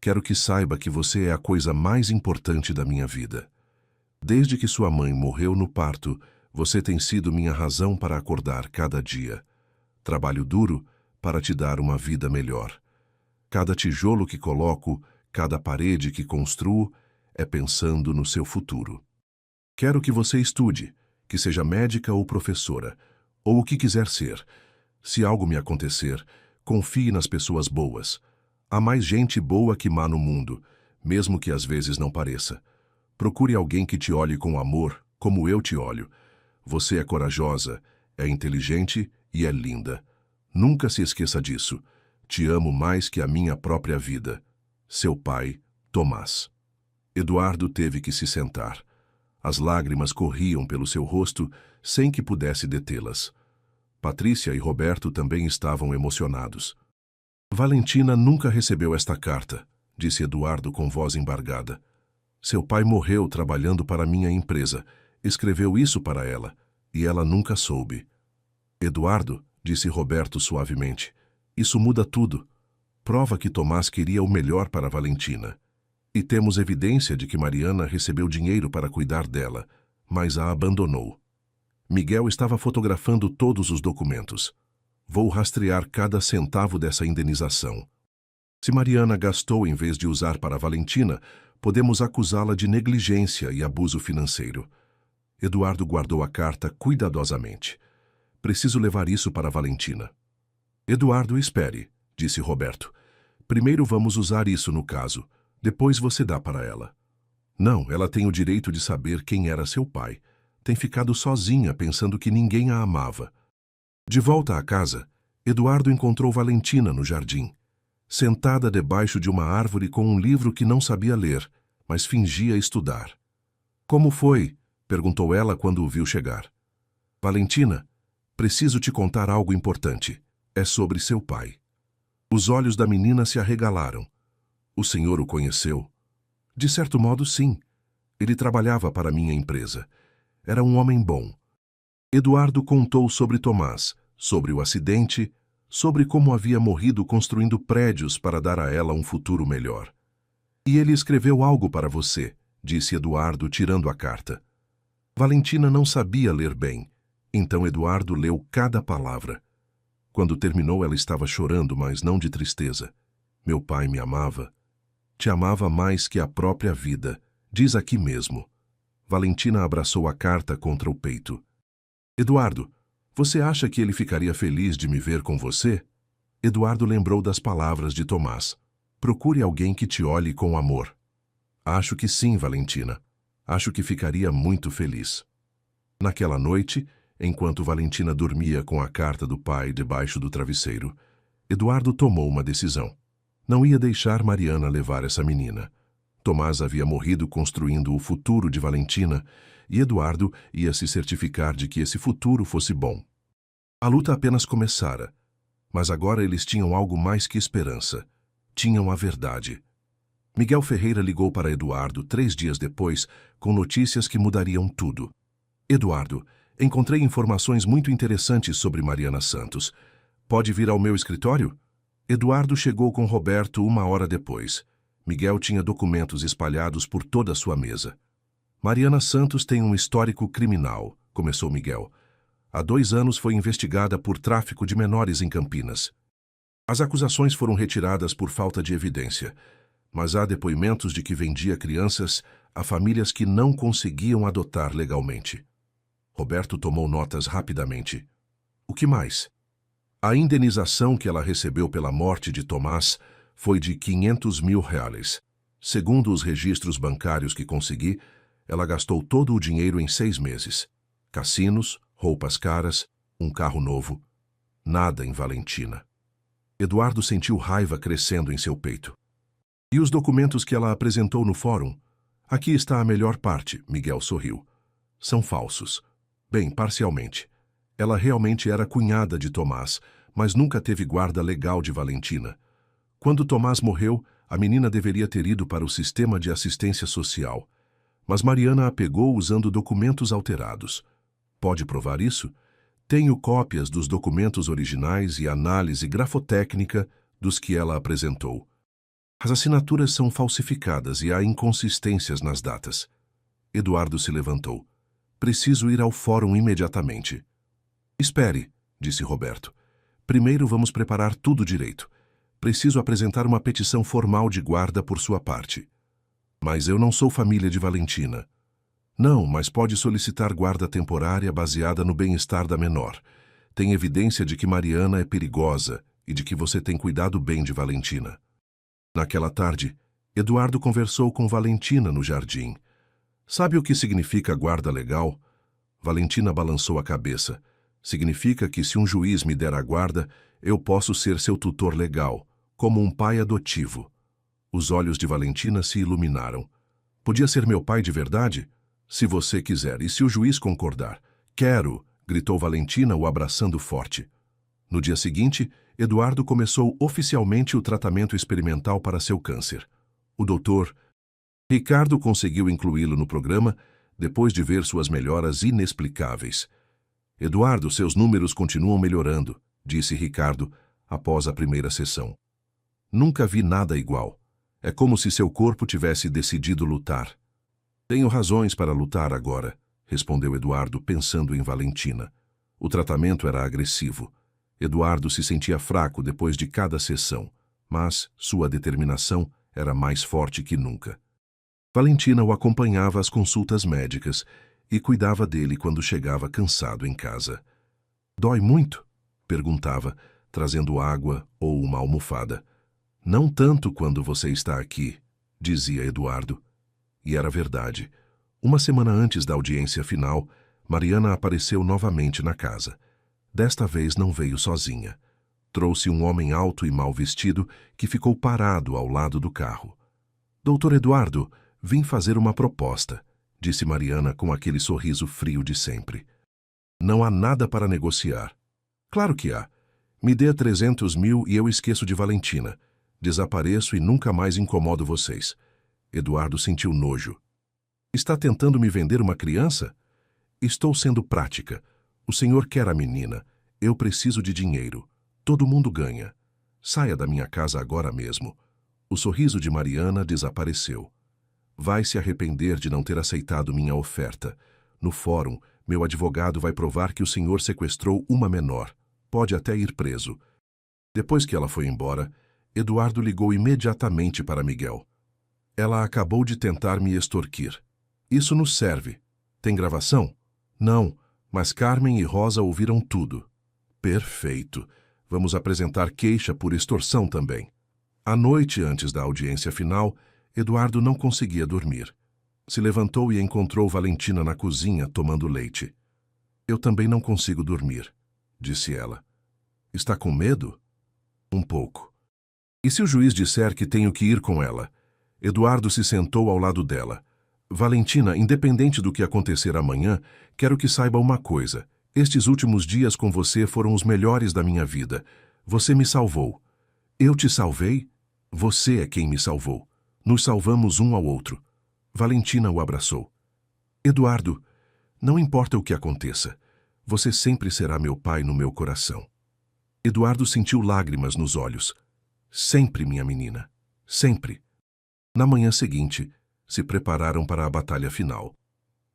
Quero que saiba que você é a coisa mais importante da minha vida. Desde que sua mãe morreu no parto, você tem sido minha razão para acordar cada dia. Trabalho duro para te dar uma vida melhor. Cada tijolo que coloco, cada parede que construo, é pensando no seu futuro. Quero que você estude, que seja médica ou professora, ou o que quiser ser. Se algo me acontecer, confie nas pessoas boas. Há mais gente boa que má no mundo, mesmo que às vezes não pareça. Procure alguém que te olhe com amor, como eu te olho. Você é corajosa, é inteligente e é linda. Nunca se esqueça disso. Te amo mais que a minha própria vida. Seu pai, Tomás. Eduardo teve que se sentar. As lágrimas corriam pelo seu rosto sem que pudesse detê-las. Patrícia e Roberto também estavam emocionados. Valentina nunca recebeu esta carta, disse Eduardo com voz embargada. Seu pai morreu trabalhando para minha empresa. Escreveu isso para ela, e ela nunca soube. Eduardo, disse Roberto suavemente, isso muda tudo. Prova que Tomás queria o melhor para Valentina. E temos evidência de que Mariana recebeu dinheiro para cuidar dela, mas a abandonou. Miguel estava fotografando todos os documentos. Vou rastrear cada centavo dessa indenização. Se Mariana gastou em vez de usar para Valentina, podemos acusá-la de negligência e abuso financeiro. Eduardo guardou a carta cuidadosamente. Preciso levar isso para Valentina. Eduardo, espere, disse Roberto. Primeiro vamos usar isso no caso. Depois você dá para ela. Não, ela tem o direito de saber quem era seu pai. Tem ficado sozinha pensando que ninguém a amava. De volta à casa, Eduardo encontrou Valentina no jardim, sentada debaixo de uma árvore com um livro que não sabia ler, mas fingia estudar. Como foi? Perguntou ela quando o viu chegar. Valentina, preciso te contar algo importante. É sobre seu pai. Os olhos da menina se arregalaram. O senhor o conheceu? De certo modo, sim. Ele trabalhava para minha empresa. Era um homem bom. Eduardo contou sobre Tomás, sobre o acidente, sobre como havia morrido construindo prédios para dar a ela um futuro melhor. E ele escreveu algo para você, disse Eduardo, tirando a carta. Valentina não sabia ler bem, então Eduardo leu cada palavra. Quando terminou, ela estava chorando, mas não de tristeza. Meu pai me amava. Te amava mais que a própria vida, diz aqui mesmo. Valentina abraçou a carta contra o peito. Eduardo, você acha que ele ficaria feliz de me ver com você? Eduardo lembrou das palavras de Tomás. Procure alguém que te olhe com amor. Acho que sim, Valentina. Acho que ficaria muito feliz. Naquela noite, enquanto Valentina dormia com a carta do pai debaixo do travesseiro, Eduardo tomou uma decisão. Não ia deixar Mariana levar essa menina. Tomás havia morrido construindo o futuro de Valentina e Eduardo ia se certificar de que esse futuro fosse bom. A luta apenas começara, mas agora eles tinham algo mais que esperança. Tinham a verdade. Miguel Ferreira ligou para Eduardo 3 dias depois com notícias que mudariam tudo. Eduardo, encontrei informações muito interessantes sobre Mariana Santos. Pode vir ao meu escritório? Eduardo chegou com Roberto 1 hora depois. Miguel tinha documentos espalhados por toda a sua mesa. Mariana Santos tem um histórico criminal, começou Miguel. Há 2 anos foi investigada por tráfico de menores em Campinas. As acusações foram retiradas por falta de evidência, mas há depoimentos de que vendia crianças a famílias que não conseguiam adotar legalmente. Roberto tomou notas rapidamente. O que mais? A indenização que ela recebeu pela morte de Tomás foi de R$ 500.000. Segundo os registros bancários que consegui, ela gastou todo o dinheiro em 6 meses. Cassinos, roupas caras, um carro novo. Nada em Valentina. Eduardo sentiu raiva crescendo em seu peito. E os documentos que ela apresentou no fórum? Aqui está a melhor parte, Miguel sorriu. São falsos. Bem, parcialmente. Ela realmente era cunhada de Tomás, mas nunca teve guarda legal de Valentina. Quando Tomás morreu, a menina deveria ter ido para o sistema de assistência social. Mas Mariana a pegou usando documentos alterados. Pode provar isso? Tenho cópias dos documentos originais e análise grafotécnica dos que ela apresentou. As assinaturas são falsificadas e há inconsistências nas datas. Eduardo se levantou. Preciso ir ao fórum imediatamente. Espere, disse Roberto. Primeiro vamos preparar tudo direito. Preciso apresentar uma petição formal de guarda por sua parte. Mas eu não sou família de Valentina. Não, mas pode solicitar guarda temporária baseada no bem-estar da menor. Tem evidência de que Mariana é perigosa e de que você tem cuidado bem de Valentina. Naquela tarde, Eduardo conversou com Valentina no jardim. Sabe o que significa guarda legal? Valentina balançou a cabeça. Significa que se um juiz me der a guarda, eu posso ser seu tutor legal, como um pai adotivo. Os olhos de Valentina se iluminaram. Podia ser meu pai de verdade? Se você quiser, e se o juiz concordar. Quero, gritou Valentina, o abraçando forte. No dia seguinte, Eduardo começou oficialmente o tratamento experimental para seu câncer. O doutor Ricardo conseguiu incluí-lo no programa depois de ver suas melhoras inexplicáveis. Eduardo, seus números continuam melhorando, disse Ricardo após a primeira sessão. Nunca vi nada igual. É como se seu corpo tivesse decidido lutar. Tenho razões para lutar agora, respondeu Eduardo pensando em Valentina. O tratamento era agressivo. Eduardo se sentia fraco depois de cada sessão, mas sua determinação era mais forte que nunca. Valentina o acompanhava às consultas médicas e cuidava dele quando chegava cansado em casa. Dói muito? Perguntava, trazendo água ou uma almofada. Não tanto quando você está aqui, dizia Eduardo. E era verdade. Uma semana antes da audiência final, Mariana apareceu novamente na casa. Desta vez não veio sozinha. Trouxe um homem alto e mal vestido que ficou parado ao lado do carro. Doutor Eduardo, vim fazer uma proposta, disse Mariana com aquele sorriso frio de sempre. Não há nada para negociar. Claro que há. Me dê 300 mil e eu esqueço de Valentina. Desapareço e nunca mais incomodo vocês. Eduardo sentiu nojo. Está tentando me vender uma criança? Estou sendo prática. O senhor quer a menina. Eu preciso de dinheiro. Todo mundo ganha. Saia da minha casa agora mesmo. O sorriso de Mariana desapareceu. Vai se arrepender de não ter aceitado minha oferta. No fórum, meu advogado vai provar que o senhor sequestrou uma menor. Pode até ir preso. Depois que ela foi embora, Eduardo ligou imediatamente para Miguel. Ela acabou de tentar me extorquir. Isso nos serve. Tem gravação? Não, mas Carmen e Rosa ouviram tudo. Perfeito. Vamos apresentar queixa por extorsão também. À noite, antes da audiência final, Eduardo não conseguia dormir. Se levantou e encontrou Valentina na cozinha tomando leite. Eu também não consigo dormir, disse ela. Está com medo? Um pouco. E se o juiz disser que tenho que ir com ela? Eduardo se sentou ao lado dela. Valentina, independente do que acontecer amanhã, quero que saiba uma coisa. Estes últimos dias com você foram os melhores da minha vida. Você me salvou. Eu te salvei? Você é quem me salvou. Nos salvamos um ao outro. Valentina o abraçou. Eduardo, não importa o que aconteça, você sempre será meu pai no meu coração. Eduardo sentiu lágrimas nos olhos. Sempre, minha menina. Sempre. Na manhã seguinte, se prepararam para a batalha final.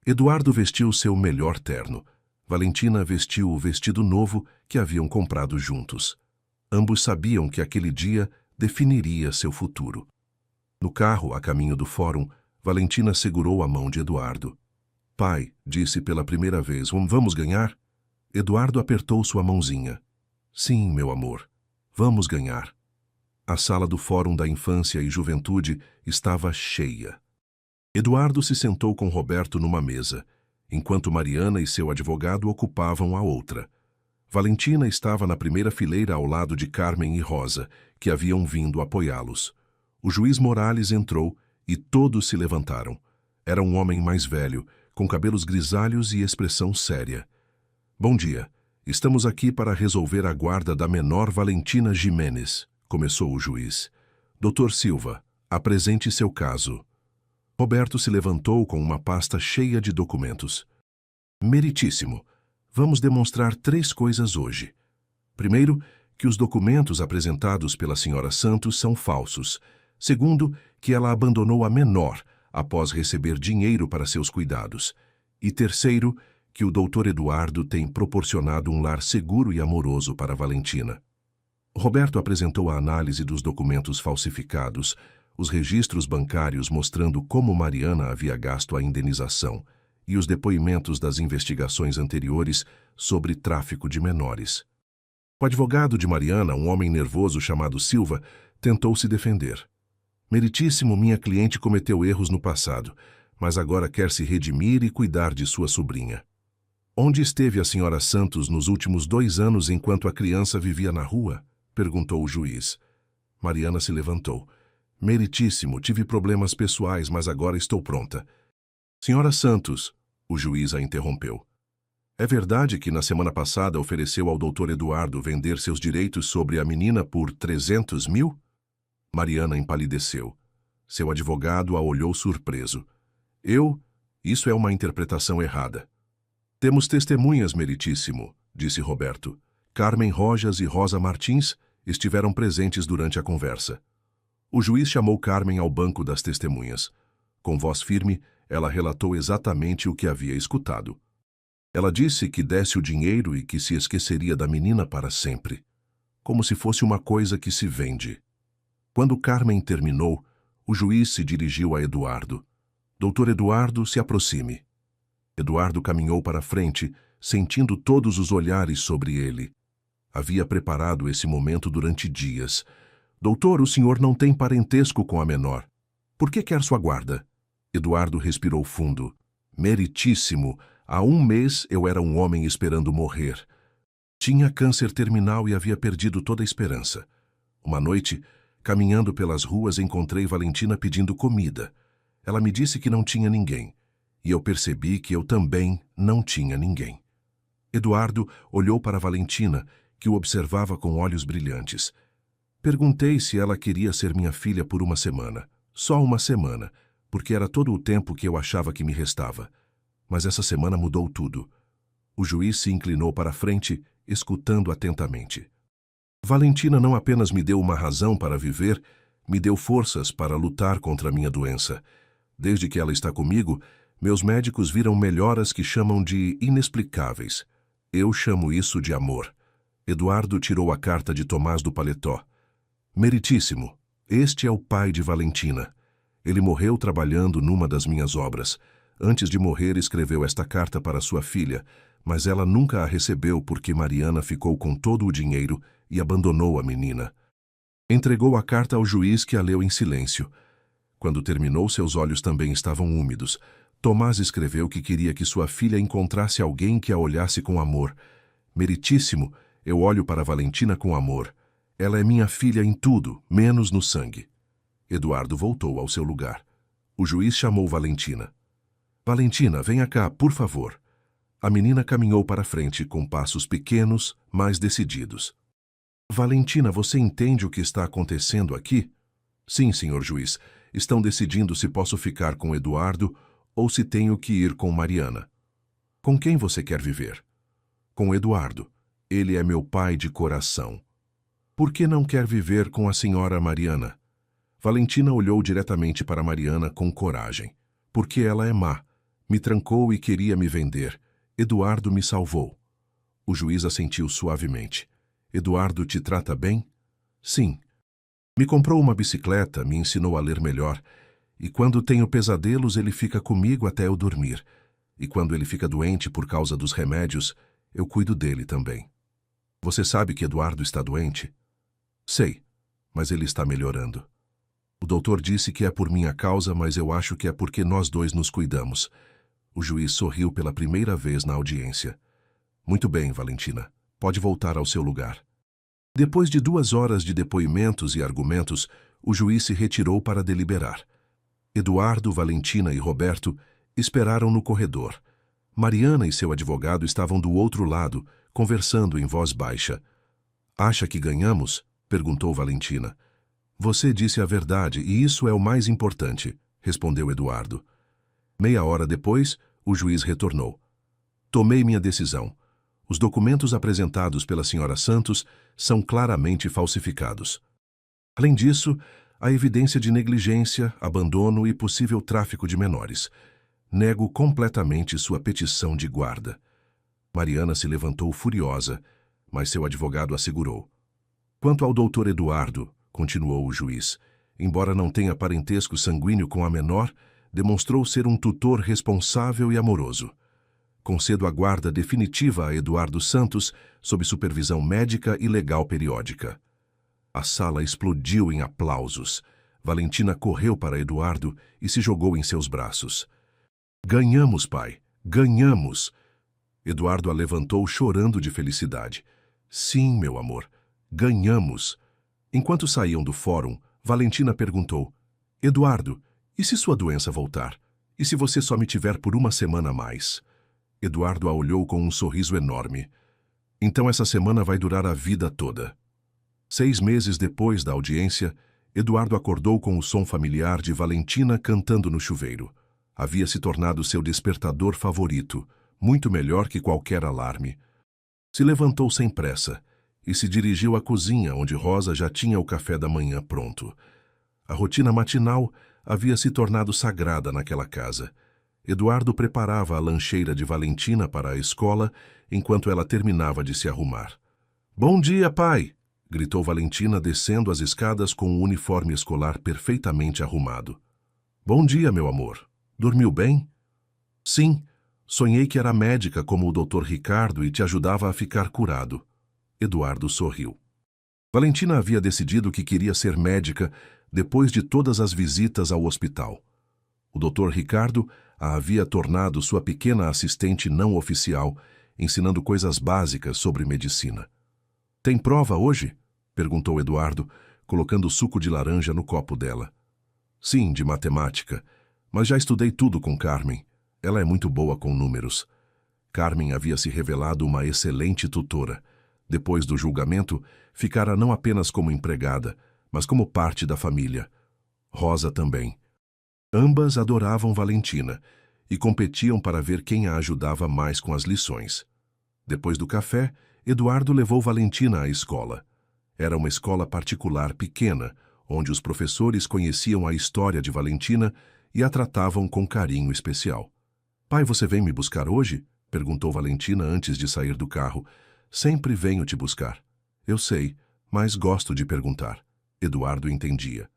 Eduardo vestiu seu melhor terno. Valentina vestiu o vestido novo que haviam comprado juntos. Ambos sabiam que aquele dia definiria seu futuro. No carro, a caminho do fórum, Valentina segurou a mão de Eduardo. Pai, disse pela primeira vez, vamos ganhar? Eduardo apertou sua mãozinha. Sim, meu amor, vamos ganhar. A sala do Fórum da Infância e Juventude estava cheia. Eduardo se sentou com Roberto numa mesa, enquanto Mariana e seu advogado ocupavam a outra. Valentina estava na primeira fileira ao lado de Carmen e Rosa, que haviam vindo apoiá-los. O juiz Morales entrou e todos se levantaram. Era um homem mais velho, com cabelos grisalhos e expressão séria. Bom dia. Estamos aqui para resolver a guarda da menor Valentina Giménez, começou o juiz. Doutor Silva, apresente seu caso. Roberto se levantou com uma pasta cheia de documentos. Meritíssimo. Vamos demonstrar 3 coisas hoje. Primeiro, que os documentos apresentados pela senhora Santos são falsos. Segundo, que ela abandonou a menor após receber dinheiro para seus cuidados. E terceiro, que o doutor Eduardo tem proporcionado um lar seguro e amoroso para Valentina. Roberto apresentou a análise dos documentos falsificados, os registros bancários mostrando como Mariana havia gasto a indenização e os depoimentos das investigações anteriores sobre tráfico de menores. O advogado de Mariana, um homem nervoso chamado Silva, tentou se defender. Meritíssimo, minha cliente cometeu erros no passado, mas agora quer se redimir e cuidar de sua sobrinha. Onde esteve a senhora Santos nos últimos 2 anos enquanto a criança vivia na rua? Perguntou o juiz. Mariana se levantou. Meritíssimo, tive problemas pessoais, mas agora estou pronta. Senhora Santos, o juiz a interrompeu. É verdade que na semana passada ofereceu ao Dr. Eduardo vender seus direitos sobre a menina por 300 mil? Mariana empalideceu. Seu advogado a olhou surpreso. Isso é uma interpretação errada. Temos testemunhas, meritíssimo, disse Roberto. Carmen Rojas e Rosa Martins estiveram presentes durante a conversa. O juiz chamou Carmen ao banco das testemunhas. Com voz firme, ela relatou exatamente o que havia escutado. Ela disse que desse o dinheiro e que se esqueceria da menina para sempre, como se fosse uma coisa que se vende. Quando Carmen terminou, o juiz se dirigiu a Eduardo. Doutor Eduardo, se aproxime. Eduardo caminhou para a frente, sentindo todos os olhares sobre ele. Havia preparado esse momento durante dias. Doutor, o senhor não tem parentesco com a menor. Por que quer sua guarda? Eduardo respirou fundo. Meritíssimo, há 1 mês eu era um homem esperando morrer. Tinha câncer terminal e havia perdido toda a esperança. Uma noite, caminhando pelas ruas, encontrei Valentina pedindo comida. Ela me disse que não tinha ninguém. E eu percebi que eu também não tinha ninguém. Eduardo olhou para Valentina, que o observava com olhos brilhantes. Perguntei se ela queria ser minha filha por 1 semana. Só 1 semana, porque era todo o tempo que eu achava que me restava. Mas essa semana mudou tudo. O juiz se inclinou para a frente, escutando atentamente. Valentina não apenas me deu uma razão para viver, me deu forças para lutar contra a minha doença. Desde que ela está comigo, meus médicos viram melhoras que chamam de inexplicáveis. Eu chamo isso de amor. Eduardo tirou a carta de Tomás do paletó. Meritíssimo, este é o pai de Valentina. Ele morreu trabalhando numa das minhas obras. Antes de morrer, escreveu esta carta para sua filha, mas ela nunca a recebeu porque Mariana ficou com todo o dinheiro e abandonou a menina. Entregou a carta ao juiz, que a leu em silêncio. Quando terminou, seus olhos também estavam úmidos. Tomás escreveu que queria que sua filha encontrasse alguém que a olhasse com amor. Meritíssimo, eu olho para Valentina com amor. Ela é minha filha em tudo, menos no sangue. Eduardo voltou ao seu lugar. O juiz chamou Valentina. Valentina, venha cá, por favor. A menina caminhou para a frente com passos pequenos, mas decididos. Valentina, você entende o que está acontecendo aqui? Sim, senhor juiz. Estão decidindo se posso ficar com Eduardo ou se tenho que ir com Mariana. Com quem você quer viver? Com Eduardo. Ele é meu pai de coração. Por que não quer viver com a senhora Mariana? Valentina olhou diretamente para Mariana com coragem. Porque ela é má. Me trancou e queria me vender. Eduardo me salvou. O juiz assentiu suavemente. Eduardo te trata bem? Sim. Me comprou uma bicicleta, me ensinou a ler melhor. E quando tenho pesadelos, ele fica comigo até eu dormir. E quando ele fica doente por causa dos remédios, eu cuido dele também. Você sabe que Eduardo está doente? Sei, mas ele está melhorando. O doutor disse que é por minha causa, mas eu acho que é porque nós dois nos cuidamos. O juiz sorriu pela primeira vez na audiência. Muito bem, Valentina. Pode voltar ao seu lugar. Depois de 2 horas de depoimentos e argumentos, o juiz se retirou para deliberar. Eduardo, Valentina e Roberto esperaram no corredor. Mariana e seu advogado estavam do outro lado, conversando em voz baixa. Acha que ganhamos? Perguntou Valentina. Você disse a verdade e isso é o mais importante, respondeu Eduardo. Meia hora depois, o juiz retornou. Tomei minha decisão. Os documentos apresentados pela senhora Santos são claramente falsificados. Além disso, há evidência de negligência, abandono e possível tráfico de menores. Nego completamente sua petição de guarda. Mariana se levantou furiosa, mas seu advogado assegurou. Quanto ao doutor Eduardo, continuou o juiz, embora não tenha parentesco sanguíneo com a menor, demonstrou ser um tutor responsável e amoroso. Concedo a guarda definitiva a Eduardo Santos, sob supervisão médica e legal periódica. A sala explodiu em aplausos. Valentina correu para Eduardo e se jogou em seus braços. Ganhamos, pai! Ganhamos! Eduardo a levantou chorando de felicidade. Sim, meu amor, ganhamos! Enquanto saíam do fórum, Valentina perguntou, Eduardo, e se sua doença voltar? E se você só me tiver por 1 semana a mais? Eduardo a olhou com um sorriso enorme. Então essa semana vai durar a vida toda. 6 meses depois da audiência, Eduardo acordou com o som familiar de Valentina cantando no chuveiro. Havia se tornado seu despertador favorito, muito melhor que qualquer alarme. Se levantou sem pressa e se dirigiu à cozinha, onde Rosa já tinha o café da manhã pronto. A rotina matinal havia se tornado sagrada naquela casa. Eduardo preparava a lancheira de Valentina para a escola enquanto ela terminava de se arrumar. "Bom dia, pai!" gritou Valentina descendo as escadas com o uniforme escolar perfeitamente arrumado. "Bom dia, meu amor. Dormiu bem?" "Sim. Sonhei que era médica como o Dr. Ricardo e te ajudava a ficar curado." Eduardo sorriu. Valentina havia decidido que queria ser médica depois de todas as visitas ao hospital. O Dr. Ricardo a havia tornado sua pequena assistente não oficial, ensinando coisas básicas sobre medicina. "Tem prova hoje?" perguntou Eduardo, colocando suco de laranja no copo dela. "Sim, de matemática, mas já estudei tudo com Carmen. Ela é muito boa com números." Carmen havia se revelado uma excelente tutora. Depois do julgamento, ficara não apenas como empregada, mas como parte da família. Rosa também. Ambas adoravam Valentina e competiam para ver quem a ajudava mais com as lições. Depois do café, Eduardo levou Valentina à escola. Era uma escola particular pequena, onde os professores conheciam a história de Valentina e a tratavam com carinho especial. "Pai, você vem me buscar hoje?" perguntou Valentina antes de sair do carro. "Sempre venho te buscar." "Eu sei, mas gosto de perguntar." Eduardo entendia.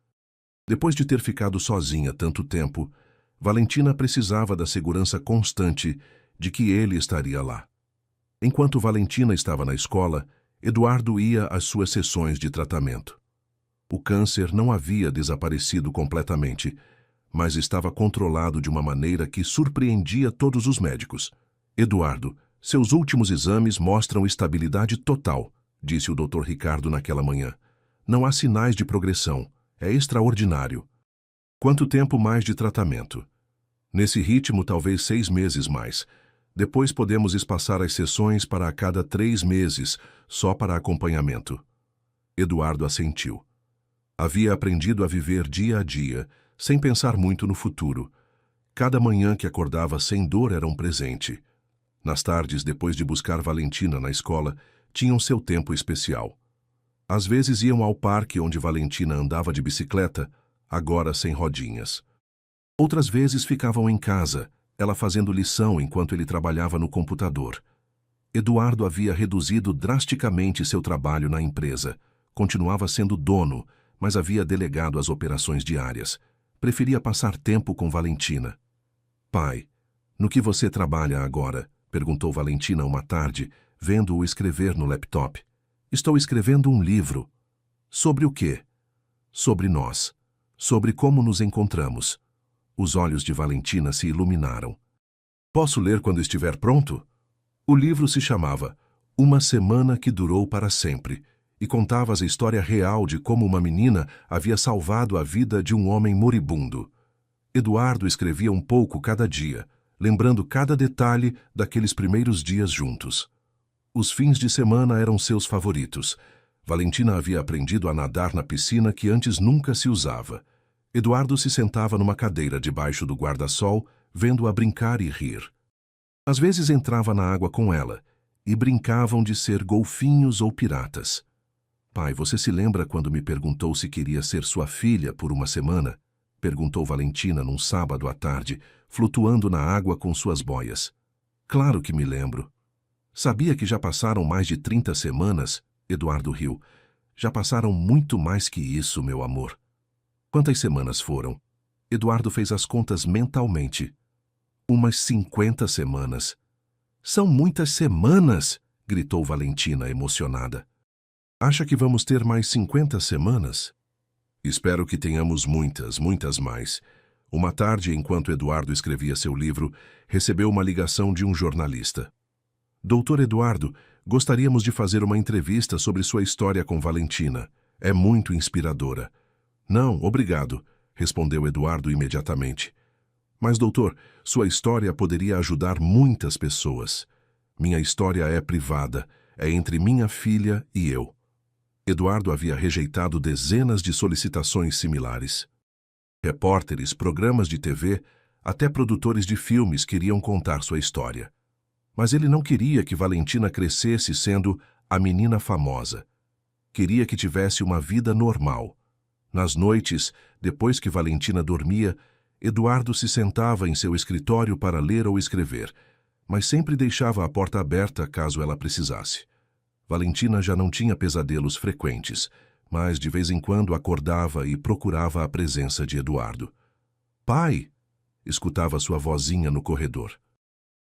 Depois de ter ficado sozinha tanto tempo, Valentina precisava da segurança constante de que ele estaria lá. Enquanto Valentina estava na escola, Eduardo ia às suas sessões de tratamento. O câncer não havia desaparecido completamente, mas estava controlado de uma maneira que surpreendia todos os médicos. "Eduardo, seus últimos exames mostram estabilidade total", disse o Dr. Ricardo naquela manhã. "Não há sinais de progressão. É extraordinário." "Quanto tempo mais de tratamento?" "Nesse ritmo, talvez 6 meses mais. Depois podemos espaçar as sessões para a cada 3 meses, só para acompanhamento." Eduardo assentiu. Havia aprendido a viver dia a dia, sem pensar muito no futuro. Cada manhã que acordava sem dor era um presente. Nas tardes, depois de buscar Valentina na escola, tinham seu tempo especial. Às vezes iam ao parque onde Valentina andava de bicicleta, agora sem rodinhas. Outras vezes ficavam em casa, ela fazendo lição enquanto ele trabalhava no computador. Eduardo havia reduzido drasticamente seu trabalho na empresa. Continuava sendo dono, mas havia delegado as operações diárias. Preferia passar tempo com Valentina. "Pai, no que você trabalha agora?" perguntou Valentina uma tarde, vendo-o escrever no laptop. "Estou escrevendo um livro." "Sobre o quê?" "Sobre nós. Sobre como nos encontramos." Os olhos de Valentina se iluminaram. "Posso ler quando estiver pronto?" O livro se chamava Uma Semana que Durou para Sempre e contava a história real de como uma menina havia salvado a vida de um homem moribundo. Eduardo escrevia um pouco cada dia, lembrando cada detalhe daqueles primeiros dias juntos. Os fins de semana eram seus favoritos. Valentina havia aprendido a nadar na piscina que antes nunca se usava. Eduardo se sentava numa cadeira debaixo do guarda-sol, vendo-a brincar e rir. Às vezes entrava na água com ela, e brincavam de ser golfinhos ou piratas. "Pai, você se lembra quando me perguntou se queria ser sua filha por uma semana?" perguntou Valentina num sábado à tarde, flutuando na água com suas boias. "Claro que me lembro." "Sabia que já passaram mais de 30 semanas?" Eduardo riu. "Já passaram muito mais que isso, meu amor." "Quantas semanas foram?" Eduardo fez as contas mentalmente. "Umas 50 semanas." "São muitas semanas!" gritou Valentina, emocionada. "Acha que vamos ter mais 50 semanas?" "Espero que tenhamos muitas, muitas mais." Uma tarde, enquanto Eduardo escrevia seu livro, recebeu uma ligação de um jornalista. "Doutor Eduardo, gostaríamos de fazer uma entrevista sobre sua história com Valentina. É muito inspiradora." "Não, obrigado", respondeu Eduardo imediatamente. Mas, doutor, sua história poderia ajudar muitas pessoas. Minha história é privada, é entre minha filha e eu. Eduardo havia rejeitado dezenas de solicitações similares. Repórteres, programas de TV, até produtores de filmes queriam contar sua história. Mas ele não queria que Valentina crescesse sendo a menina famosa. Queria que tivesse uma vida normal. Nas noites, depois que Valentina dormia, Eduardo se sentava em seu escritório para ler ou escrever, mas sempre deixava a porta aberta caso ela precisasse. Valentina já não tinha pesadelos frequentes, mas de vez em quando acordava e procurava a presença de Eduardo. "Pai!" escutava sua vozinha no corredor.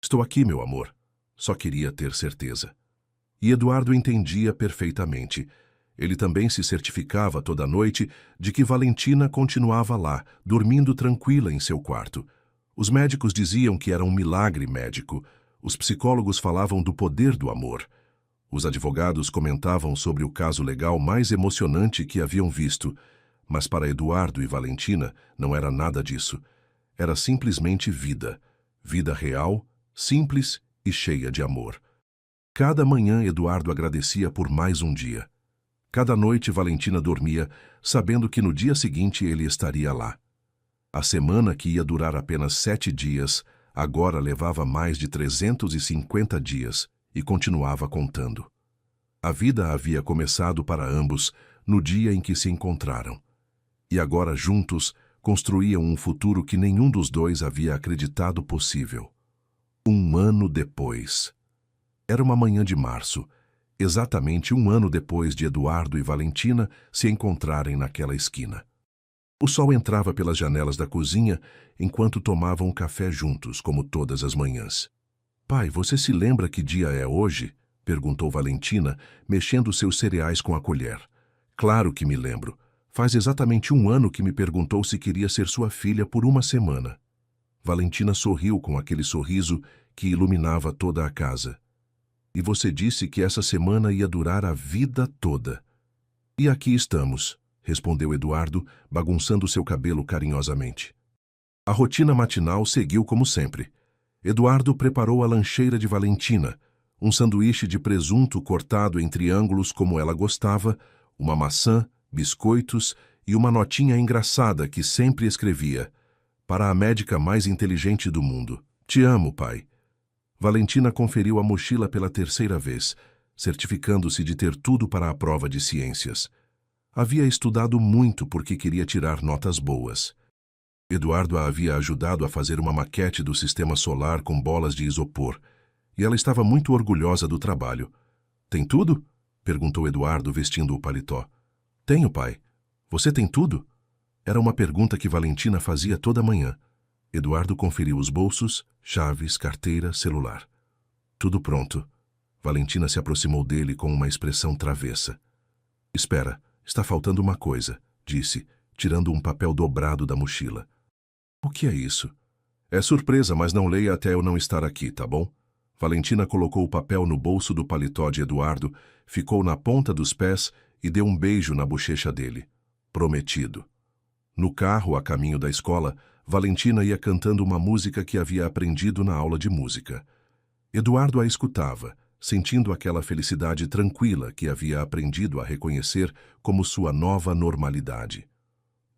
"Estou aqui, meu amor." Só queria ter certeza. E Eduardo entendia perfeitamente. Ele também se certificava toda noite de que Valentina continuava lá, dormindo tranquila em seu quarto. Os médicos diziam que era um milagre médico. Os psicólogos falavam do poder do amor. Os advogados comentavam sobre o caso legal mais emocionante que haviam visto. Mas para Eduardo e Valentina não era nada disso. Era simplesmente vida. Vida real, simples e cheia de amor. Cada manhã Eduardo agradecia por mais um dia. Cada noite Valentina dormia, sabendo que no dia seguinte ele estaria lá. A semana, que ia durar apenas 7 dias, agora levava mais de 350 dias e continuava contando. A vida havia começado para ambos no dia em que se encontraram. E agora, juntos, construíam um futuro que nenhum dos dois havia acreditado possível. 1 ano depois. Era uma manhã de março, exatamente 1 ano depois de Eduardo e Valentina se encontrarem naquela esquina. O sol entrava pelas janelas da cozinha enquanto tomavam um café juntos, como todas as manhãs. "Pai, você se lembra que dia é hoje?" perguntou Valentina, mexendo seus cereais com a colher. "Claro que me lembro. Faz exatamente 1 ano que me perguntou se queria ser sua filha por 1 semana." Valentina sorriu com aquele sorriso que iluminava toda a casa. "E você disse que essa semana ia durar a vida toda." "E aqui estamos," respondeu Eduardo, bagunçando seu cabelo carinhosamente. A rotina matinal seguiu como sempre. Eduardo preparou a lancheira de Valentina, um sanduíche de presunto cortado em triângulos como ela gostava, uma maçã, biscoitos e uma notinha engraçada que sempre escrevia: "Para a médica mais inteligente do mundo. Te amo, pai." Valentina conferiu a mochila pela 3ª vez, certificando-se de ter tudo para a prova de ciências. Havia estudado muito porque queria tirar notas boas. Eduardo a havia ajudado a fazer uma maquete do sistema solar com bolas de isopor, e ela estava muito orgulhosa do trabalho. "Tem tudo?" perguntou Eduardo, vestindo o paletó. "Tenho, pai. Você tem tudo?" Era uma pergunta que Valentina fazia toda manhã. Eduardo conferiu os bolsos, chaves, carteira, celular. "Tudo pronto." Valentina se aproximou dele com uma expressão travessa. "Espera, está faltando uma coisa", disse, tirando um papel dobrado da mochila. "O que é isso?" "É surpresa, mas não leia até eu não estar aqui, tá bom?" Valentina colocou o papel no bolso do paletó de Eduardo, ficou na ponta dos pés e deu um beijo na bochecha dele. Prometido. No carro, a caminho da escola, Valentina ia cantando uma música que havia aprendido na aula de música. Eduardo a escutava, sentindo aquela felicidade tranquila que havia aprendido a reconhecer como sua nova normalidade.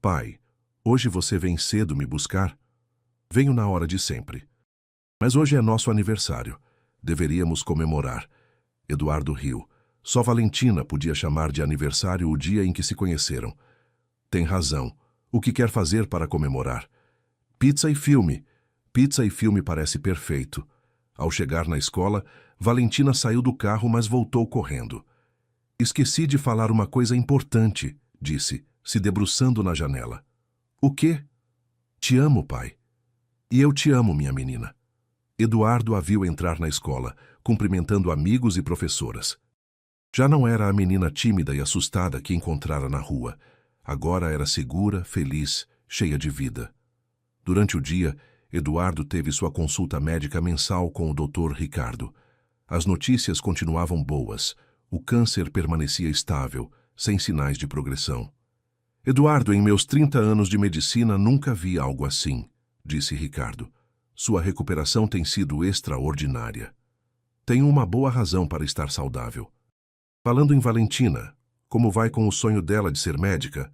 "Pai, hoje você vem cedo me buscar?" "Venho na hora de sempre." "Mas hoje é nosso aniversário. Deveríamos comemorar." Eduardo riu. Só Valentina podia chamar de aniversário o dia em que se conheceram. "Tem razão. O que quer fazer para comemorar?" "Pizza e filme." "Pizza e filme parece perfeito." Ao chegar na escola, Valentina saiu do carro, mas voltou correndo. "Esqueci de falar uma coisa importante", disse, se debruçando na janela. "O quê?" "Te amo, pai." "E eu te amo, minha menina." Eduardo a viu entrar na escola, cumprimentando amigos e professoras. Já não era a menina tímida e assustada que encontrara na rua. Agora era segura, feliz, cheia de vida. Durante o dia, Eduardo teve sua consulta médica mensal com o Dr. Ricardo. As notícias continuavam boas. O câncer permanecia estável, sem sinais de progressão. "Eduardo, em meus 30 anos de medicina, nunca vi algo assim", disse Ricardo. Sua recuperação tem sido extraordinária. Tenho uma boa razão para estar saudável. Falando em Valentina, como vai com o sonho dela de ser médica?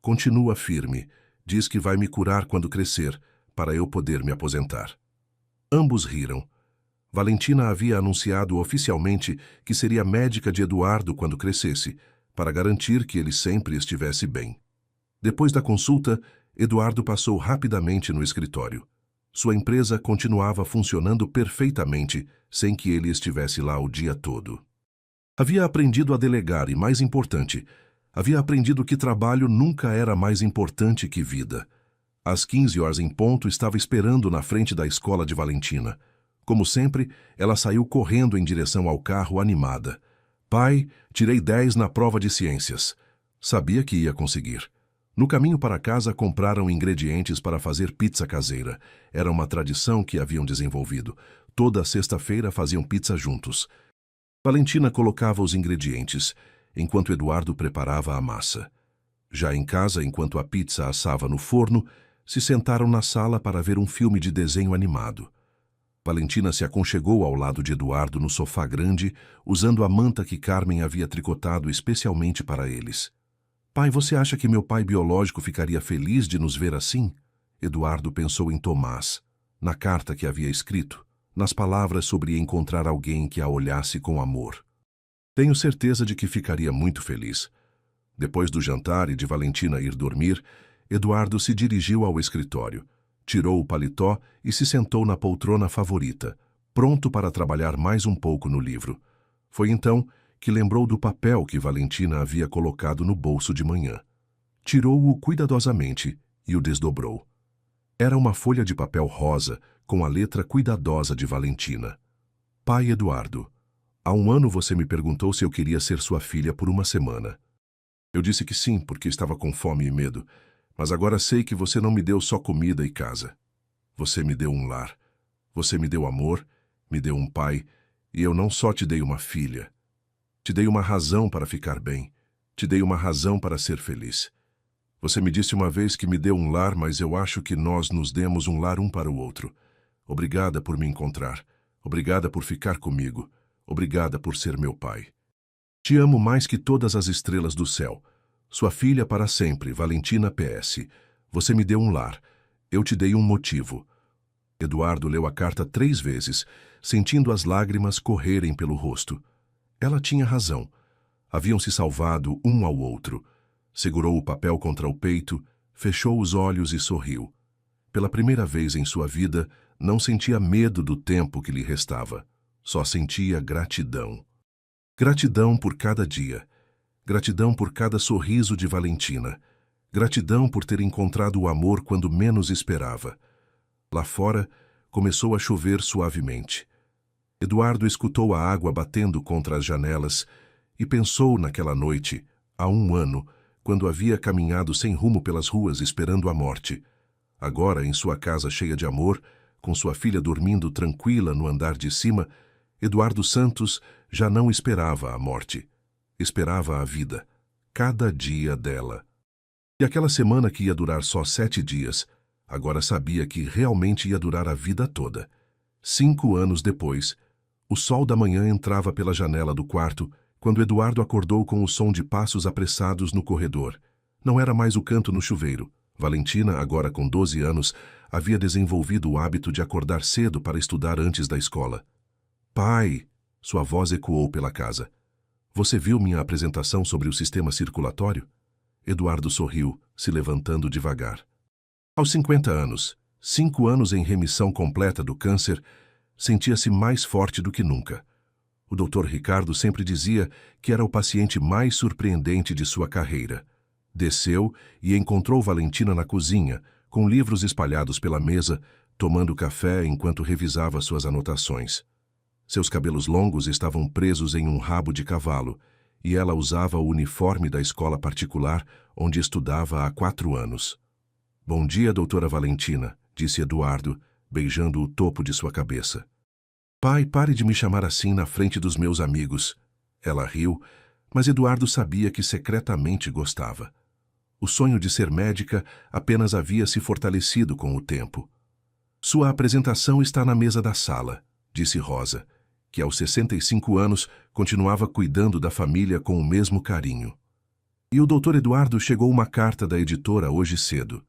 Continua firme. Diz que vai me curar quando crescer, para eu poder me aposentar. Ambos riram. Valentina havia anunciado oficialmente que seria médica de Eduardo quando crescesse, para garantir que ele sempre estivesse bem. Depois da consulta, Eduardo passou rapidamente no escritório. Sua empresa continuava funcionando perfeitamente, sem que ele estivesse lá o dia todo. Havia aprendido a delegar e, mais importante, havia aprendido que trabalho nunca era mais importante que vida. Às 15 horas em ponto, estava esperando na frente da escola de Valentina. Como sempre, ela saiu correndo em direção ao carro animada. Pai, tirei 10 na prova de ciências. Sabia que ia conseguir. No caminho para casa, compraram ingredientes para fazer pizza caseira. Era uma tradição que haviam desenvolvido. Toda sexta-feira faziam pizza juntos. Valentina colocava os ingredientes, enquanto Eduardo preparava a massa. Já em casa, enquanto a pizza assava no forno, se sentaram na sala para ver um filme de desenho animado. Valentina se aconchegou ao lado de Eduardo no sofá grande, usando a manta que Carmen havia tricotado especialmente para eles. Pai, você acha que meu pai biológico ficaria feliz de nos ver assim? Eduardo pensou em Tomás, na carta que havia escrito, nas palavras sobre encontrar alguém que a olhasse com amor. Tenho certeza de que ficaria muito feliz. Depois do jantar e de Valentina ir dormir, Eduardo se dirigiu ao escritório, tirou o paletó e se sentou na poltrona favorita, pronto para trabalhar mais um pouco no livro. Foi então que lembrou do papel que Valentina havia colocado no bolso de manhã. Tirou-o cuidadosamente e o desdobrou. Era uma folha de papel rosa com a letra cuidadosa de Valentina. Pai Eduardo, há um ano você me perguntou se eu queria ser sua filha por uma semana. Eu disse que sim, porque estava com fome e medo, mas agora sei que você não me deu só comida e casa. Você me deu um lar. Você me deu amor, me deu um pai, e eu não só te dei uma filha. Te dei uma razão para ficar bem. Te dei uma razão para ser feliz. Você me disse uma vez que me deu um lar, mas eu acho que nós nos demos um lar um para o outro. Obrigada por me encontrar. Obrigada por ficar comigo. Obrigada por ser meu pai. Te amo mais que todas as estrelas do céu. Sua filha para sempre, Valentina PS. Você me deu um lar. Eu te dei um motivo. Eduardo leu a carta 3 vezes, sentindo as lágrimas correrem pelo rosto. Ela tinha razão. Haviam se salvado um ao outro. Segurou o papel contra o peito, fechou os olhos e sorriu. Pela primeira vez em sua vida, não sentia medo do tempo que lhe restava. Só sentia gratidão. Gratidão por cada dia. Gratidão por cada sorriso de Valentina. Gratidão por ter encontrado o amor quando menos esperava. Lá fora, começou a chover suavemente. Eduardo escutou a água batendo contra as janelas e pensou naquela noite, há um ano, quando havia caminhado sem rumo pelas ruas esperando a morte. Agora, em sua casa cheia de amor, com sua filha dormindo tranquila no andar de cima, Eduardo Santos já não esperava a morte. Esperava a vida, cada dia dela. E aquela semana que ia durar só 7 dias, agora sabia que realmente ia durar a vida toda. 5 anos depois, o sol da manhã entrava pela janela do quarto, quando Eduardo acordou com o som de passos apressados no corredor. Não era mais o canto no chuveiro. Valentina, agora com 12 anos, havia desenvolvido o hábito de acordar cedo para estudar antes da escola. Pai! Sua voz ecoou pela casa. Você viu minha apresentação sobre o sistema circulatório? Eduardo sorriu, se levantando devagar. Aos 50 anos, 5 anos em remissão completa do câncer, sentia-se mais forte do que nunca. O Dr. Ricardo sempre dizia que era o paciente mais surpreendente de sua carreira. Desceu e encontrou Valentina na cozinha, com livros espalhados pela mesa, tomando café enquanto revisava suas anotações. Seus cabelos longos estavam presos em um rabo de cavalo, e ela usava o uniforme da escola particular onde estudava há 4 anos. Bom dia, doutora Valentina, disse Eduardo, beijando o topo de sua cabeça. Pai, pare de me chamar assim na frente dos meus amigos. Ela riu, mas Eduardo sabia que secretamente gostava. O sonho de ser médica apenas havia se fortalecido com o tempo. Sua apresentação está na mesa da sala, disse Rosa, que aos 65 anos continuava cuidando da família com o mesmo carinho. E o Dr. Eduardo chegou uma carta da editora hoje cedo.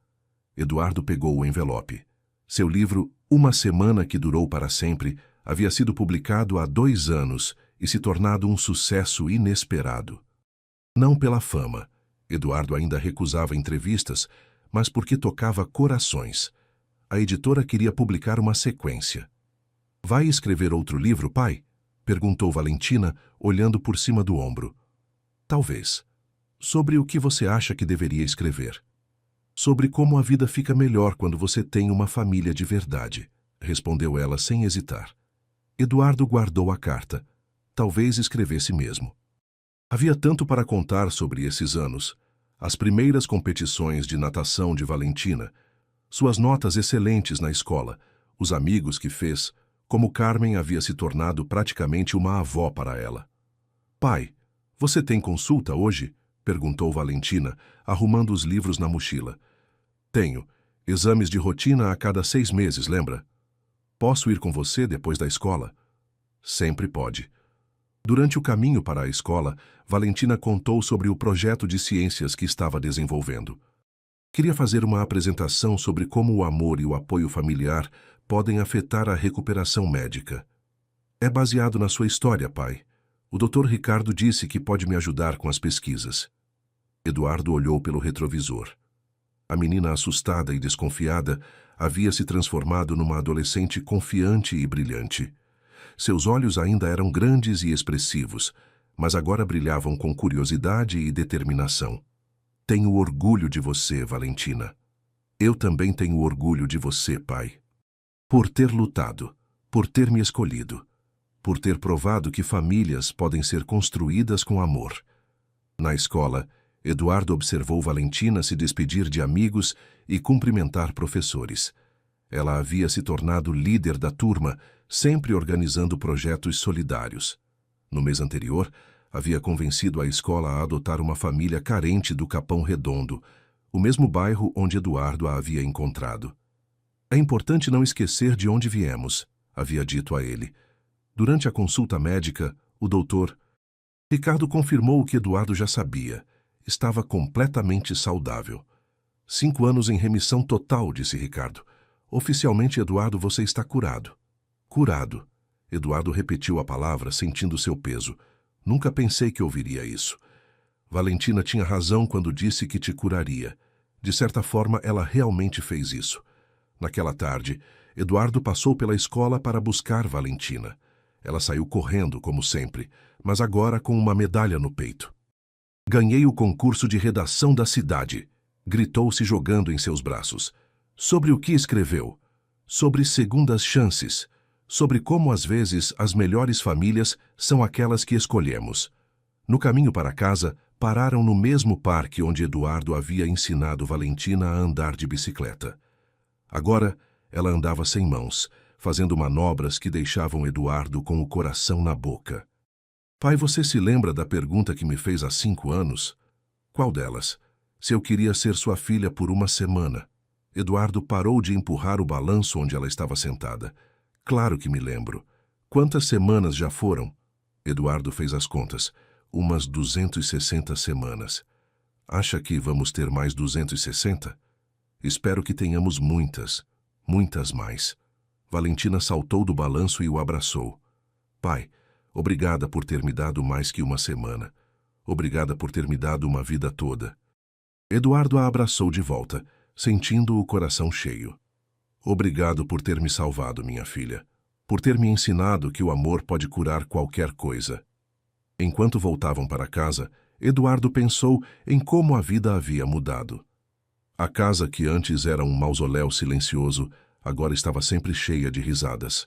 Eduardo pegou o envelope. Seu livro, Uma Semana que Durou para Sempre, havia sido publicado há 2 anos e se tornado um sucesso inesperado. Não pela fama. Eduardo ainda recusava entrevistas, mas porque tocava corações. A editora queria publicar uma sequência. Vai escrever outro livro, pai? Perguntou Valentina, olhando por cima do ombro. Talvez. Sobre o que você acha que deveria escrever? Sobre como a vida fica melhor quando você tem uma família de verdade, respondeu ela sem hesitar. Eduardo guardou a carta. Talvez escrevesse mesmo. Havia tanto para contar sobre esses anos. As primeiras competições de natação de Valentina, suas notas excelentes na escola, os amigos que fez, como Carmen havia se tornado praticamente uma avó para ela. Pai, você tem consulta hoje? Perguntou Valentina, arrumando os livros na mochila. Tenho. Exames de rotina a cada 6 meses, lembra? Posso ir com você depois da escola? Sempre pode. Durante o caminho para a escola, Valentina contou sobre o projeto de ciências que estava desenvolvendo. Queria fazer uma apresentação sobre como o amor e o apoio familiar podem afetar a recuperação médica. É baseado na sua história, pai. O Dr. Ricardo disse que pode me ajudar com as pesquisas. Eduardo olhou pelo retrovisor. A menina assustada e desconfiada havia se transformado numa adolescente confiante e brilhante. Seus olhos ainda eram grandes e expressivos, mas agora brilhavam com curiosidade e determinação. Tenho orgulho de você, Valentina. Eu também tenho orgulho de você, pai. Por ter lutado, por ter me escolhido, por ter provado que famílias podem ser construídas com amor. Na escola, Eduardo observou Valentina se despedir de amigos e cumprimentar professores. Ela havia se tornado líder da turma, sempre organizando projetos solidários. No mês anterior, havia convencido a escola a adotar uma família carente do Capão Redondo, o mesmo bairro onde Eduardo a havia encontrado. É importante não esquecer de onde viemos, havia dito a ele. Durante a consulta médica, o doutor Ricardo confirmou o que Eduardo já sabia. Estava completamente saudável. 5 anos em remissão total, disse Ricardo. Oficialmente, Eduardo, você está curado. Curado. Eduardo repetiu a palavra, sentindo seu peso. Nunca pensei que ouviria isso. Valentina tinha razão quando disse que te curaria. De certa forma, ela realmente fez isso. Naquela tarde, Eduardo passou pela escola para buscar Valentina. Ela saiu correndo, como sempre, mas agora com uma medalha no peito. Ganhei o concurso de redação da cidade, gritou se jogando em seus braços. Sobre o que escreveu? Sobre segundas chances. Sobre como às vezes as melhores famílias são aquelas que escolhemos. No caminho para casa, pararam no mesmo parque onde Eduardo havia ensinado Valentina a andar de bicicleta. Agora, ela andava sem mãos, fazendo manobras que deixavam Eduardo com o coração na boca. Pai, você se lembra da pergunta que me fez há 5 anos? Qual delas? Se eu queria ser sua filha por uma semana. Eduardo parou de empurrar o balanço onde ela estava sentada. Claro que me lembro. Quantas semanas já foram? Eduardo fez as contas. Umas 260 semanas. Acha que vamos ter mais 260? Espero que tenhamos muitas, muitas mais. Valentina saltou do balanço e o abraçou. Pai, obrigada por ter me dado mais que uma semana. Obrigada por ter me dado uma vida toda. Eduardo a abraçou de volta, sentindo o coração cheio. Obrigado por ter me salvado, minha filha. Por ter me ensinado que o amor pode curar qualquer coisa. Enquanto voltavam para casa, Eduardo pensou em como a vida havia mudado. A casa que antes era um mausoléu silencioso, agora estava sempre cheia de risadas.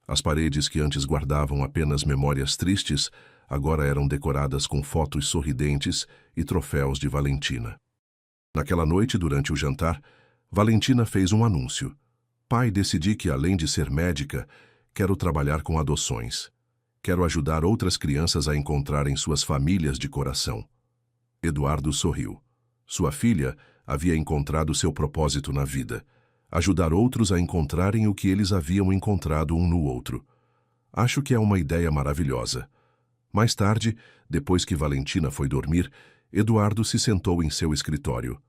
As paredes que antes guardavam apenas memórias tristes, agora eram decoradas com fotos sorridentes e troféus de Valentina. Naquela noite, durante o jantar, Valentina fez um anúncio. Pai, decidi que, além de ser médica, quero trabalhar com adoções. Quero ajudar outras crianças a encontrarem suas famílias de coração. Eduardo sorriu. Sua filha havia encontrado seu propósito na vida. ajudar outros a encontrarem o que eles haviam encontrado um no outro. Acho que é uma ideia maravilhosa. Mais tarde, depois que Valentina foi dormir, Eduardo se sentou em seu escritório.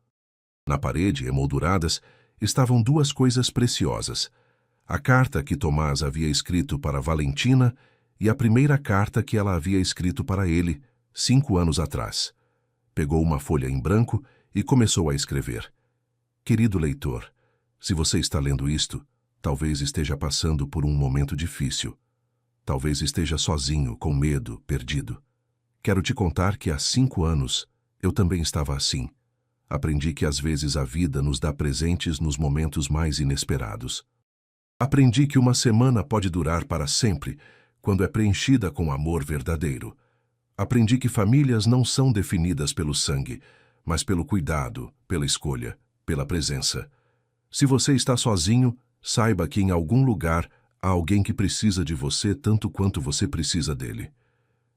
Na parede, emolduradas, estavam duas coisas preciosas: a carta que Tomás havia escrito para Valentina e a primeira carta que ela havia escrito para ele, 5 anos atrás. Pegou uma folha em branco e começou a escrever. Querido leitor, se você está lendo isto, talvez esteja passando por um momento difícil. Talvez esteja sozinho, com medo, perdido. Quero te contar que há 5 anos eu também estava assim. Aprendi que às vezes a vida nos dá presentes nos momentos mais inesperados. Aprendi que uma semana pode durar para sempre, quando é preenchida com amor verdadeiro. Aprendi que famílias não são definidas pelo sangue, mas pelo cuidado, pela escolha, pela presença. Se você está sozinho, saiba que em algum lugar há alguém que precisa de você tanto quanto você precisa dele.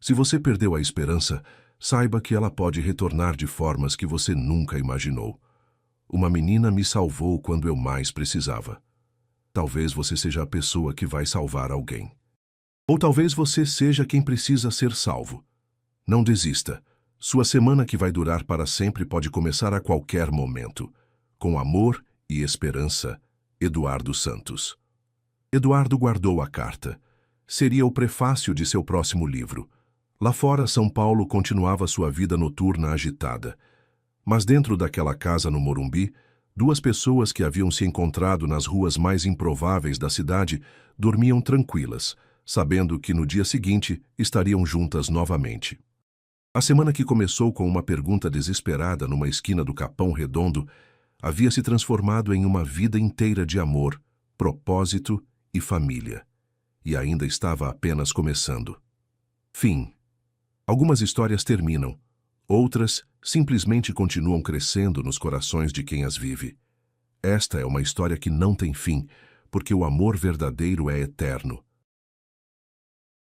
Se você perdeu a esperança, saiba que ela pode retornar de formas que você nunca imaginou. Uma menina me salvou quando eu mais precisava. Talvez você seja a pessoa que vai salvar alguém. Ou talvez você seja quem precisa ser salvo. Não desista. Sua semana que vai durar para sempre pode começar a qualquer momento. Com amor e esperança, Eduardo Santos. Eduardo guardou a carta. Seria o prefácio de seu próximo livro. Lá fora, São Paulo continuava sua vida noturna agitada. Mas dentro daquela casa no Morumbi, duas pessoas que haviam se encontrado nas ruas mais improváveis da cidade dormiam tranquilas, sabendo que no dia seguinte estariam juntas novamente. A semana que começou com uma pergunta desesperada numa esquina do Capão Redondo havia se transformado em uma vida inteira de amor, propósito e família. E ainda estava apenas começando. Fim. Algumas histórias terminam, outras simplesmente continuam crescendo nos corações de quem as vive. Esta é uma história que não tem fim, porque o amor verdadeiro é eterno.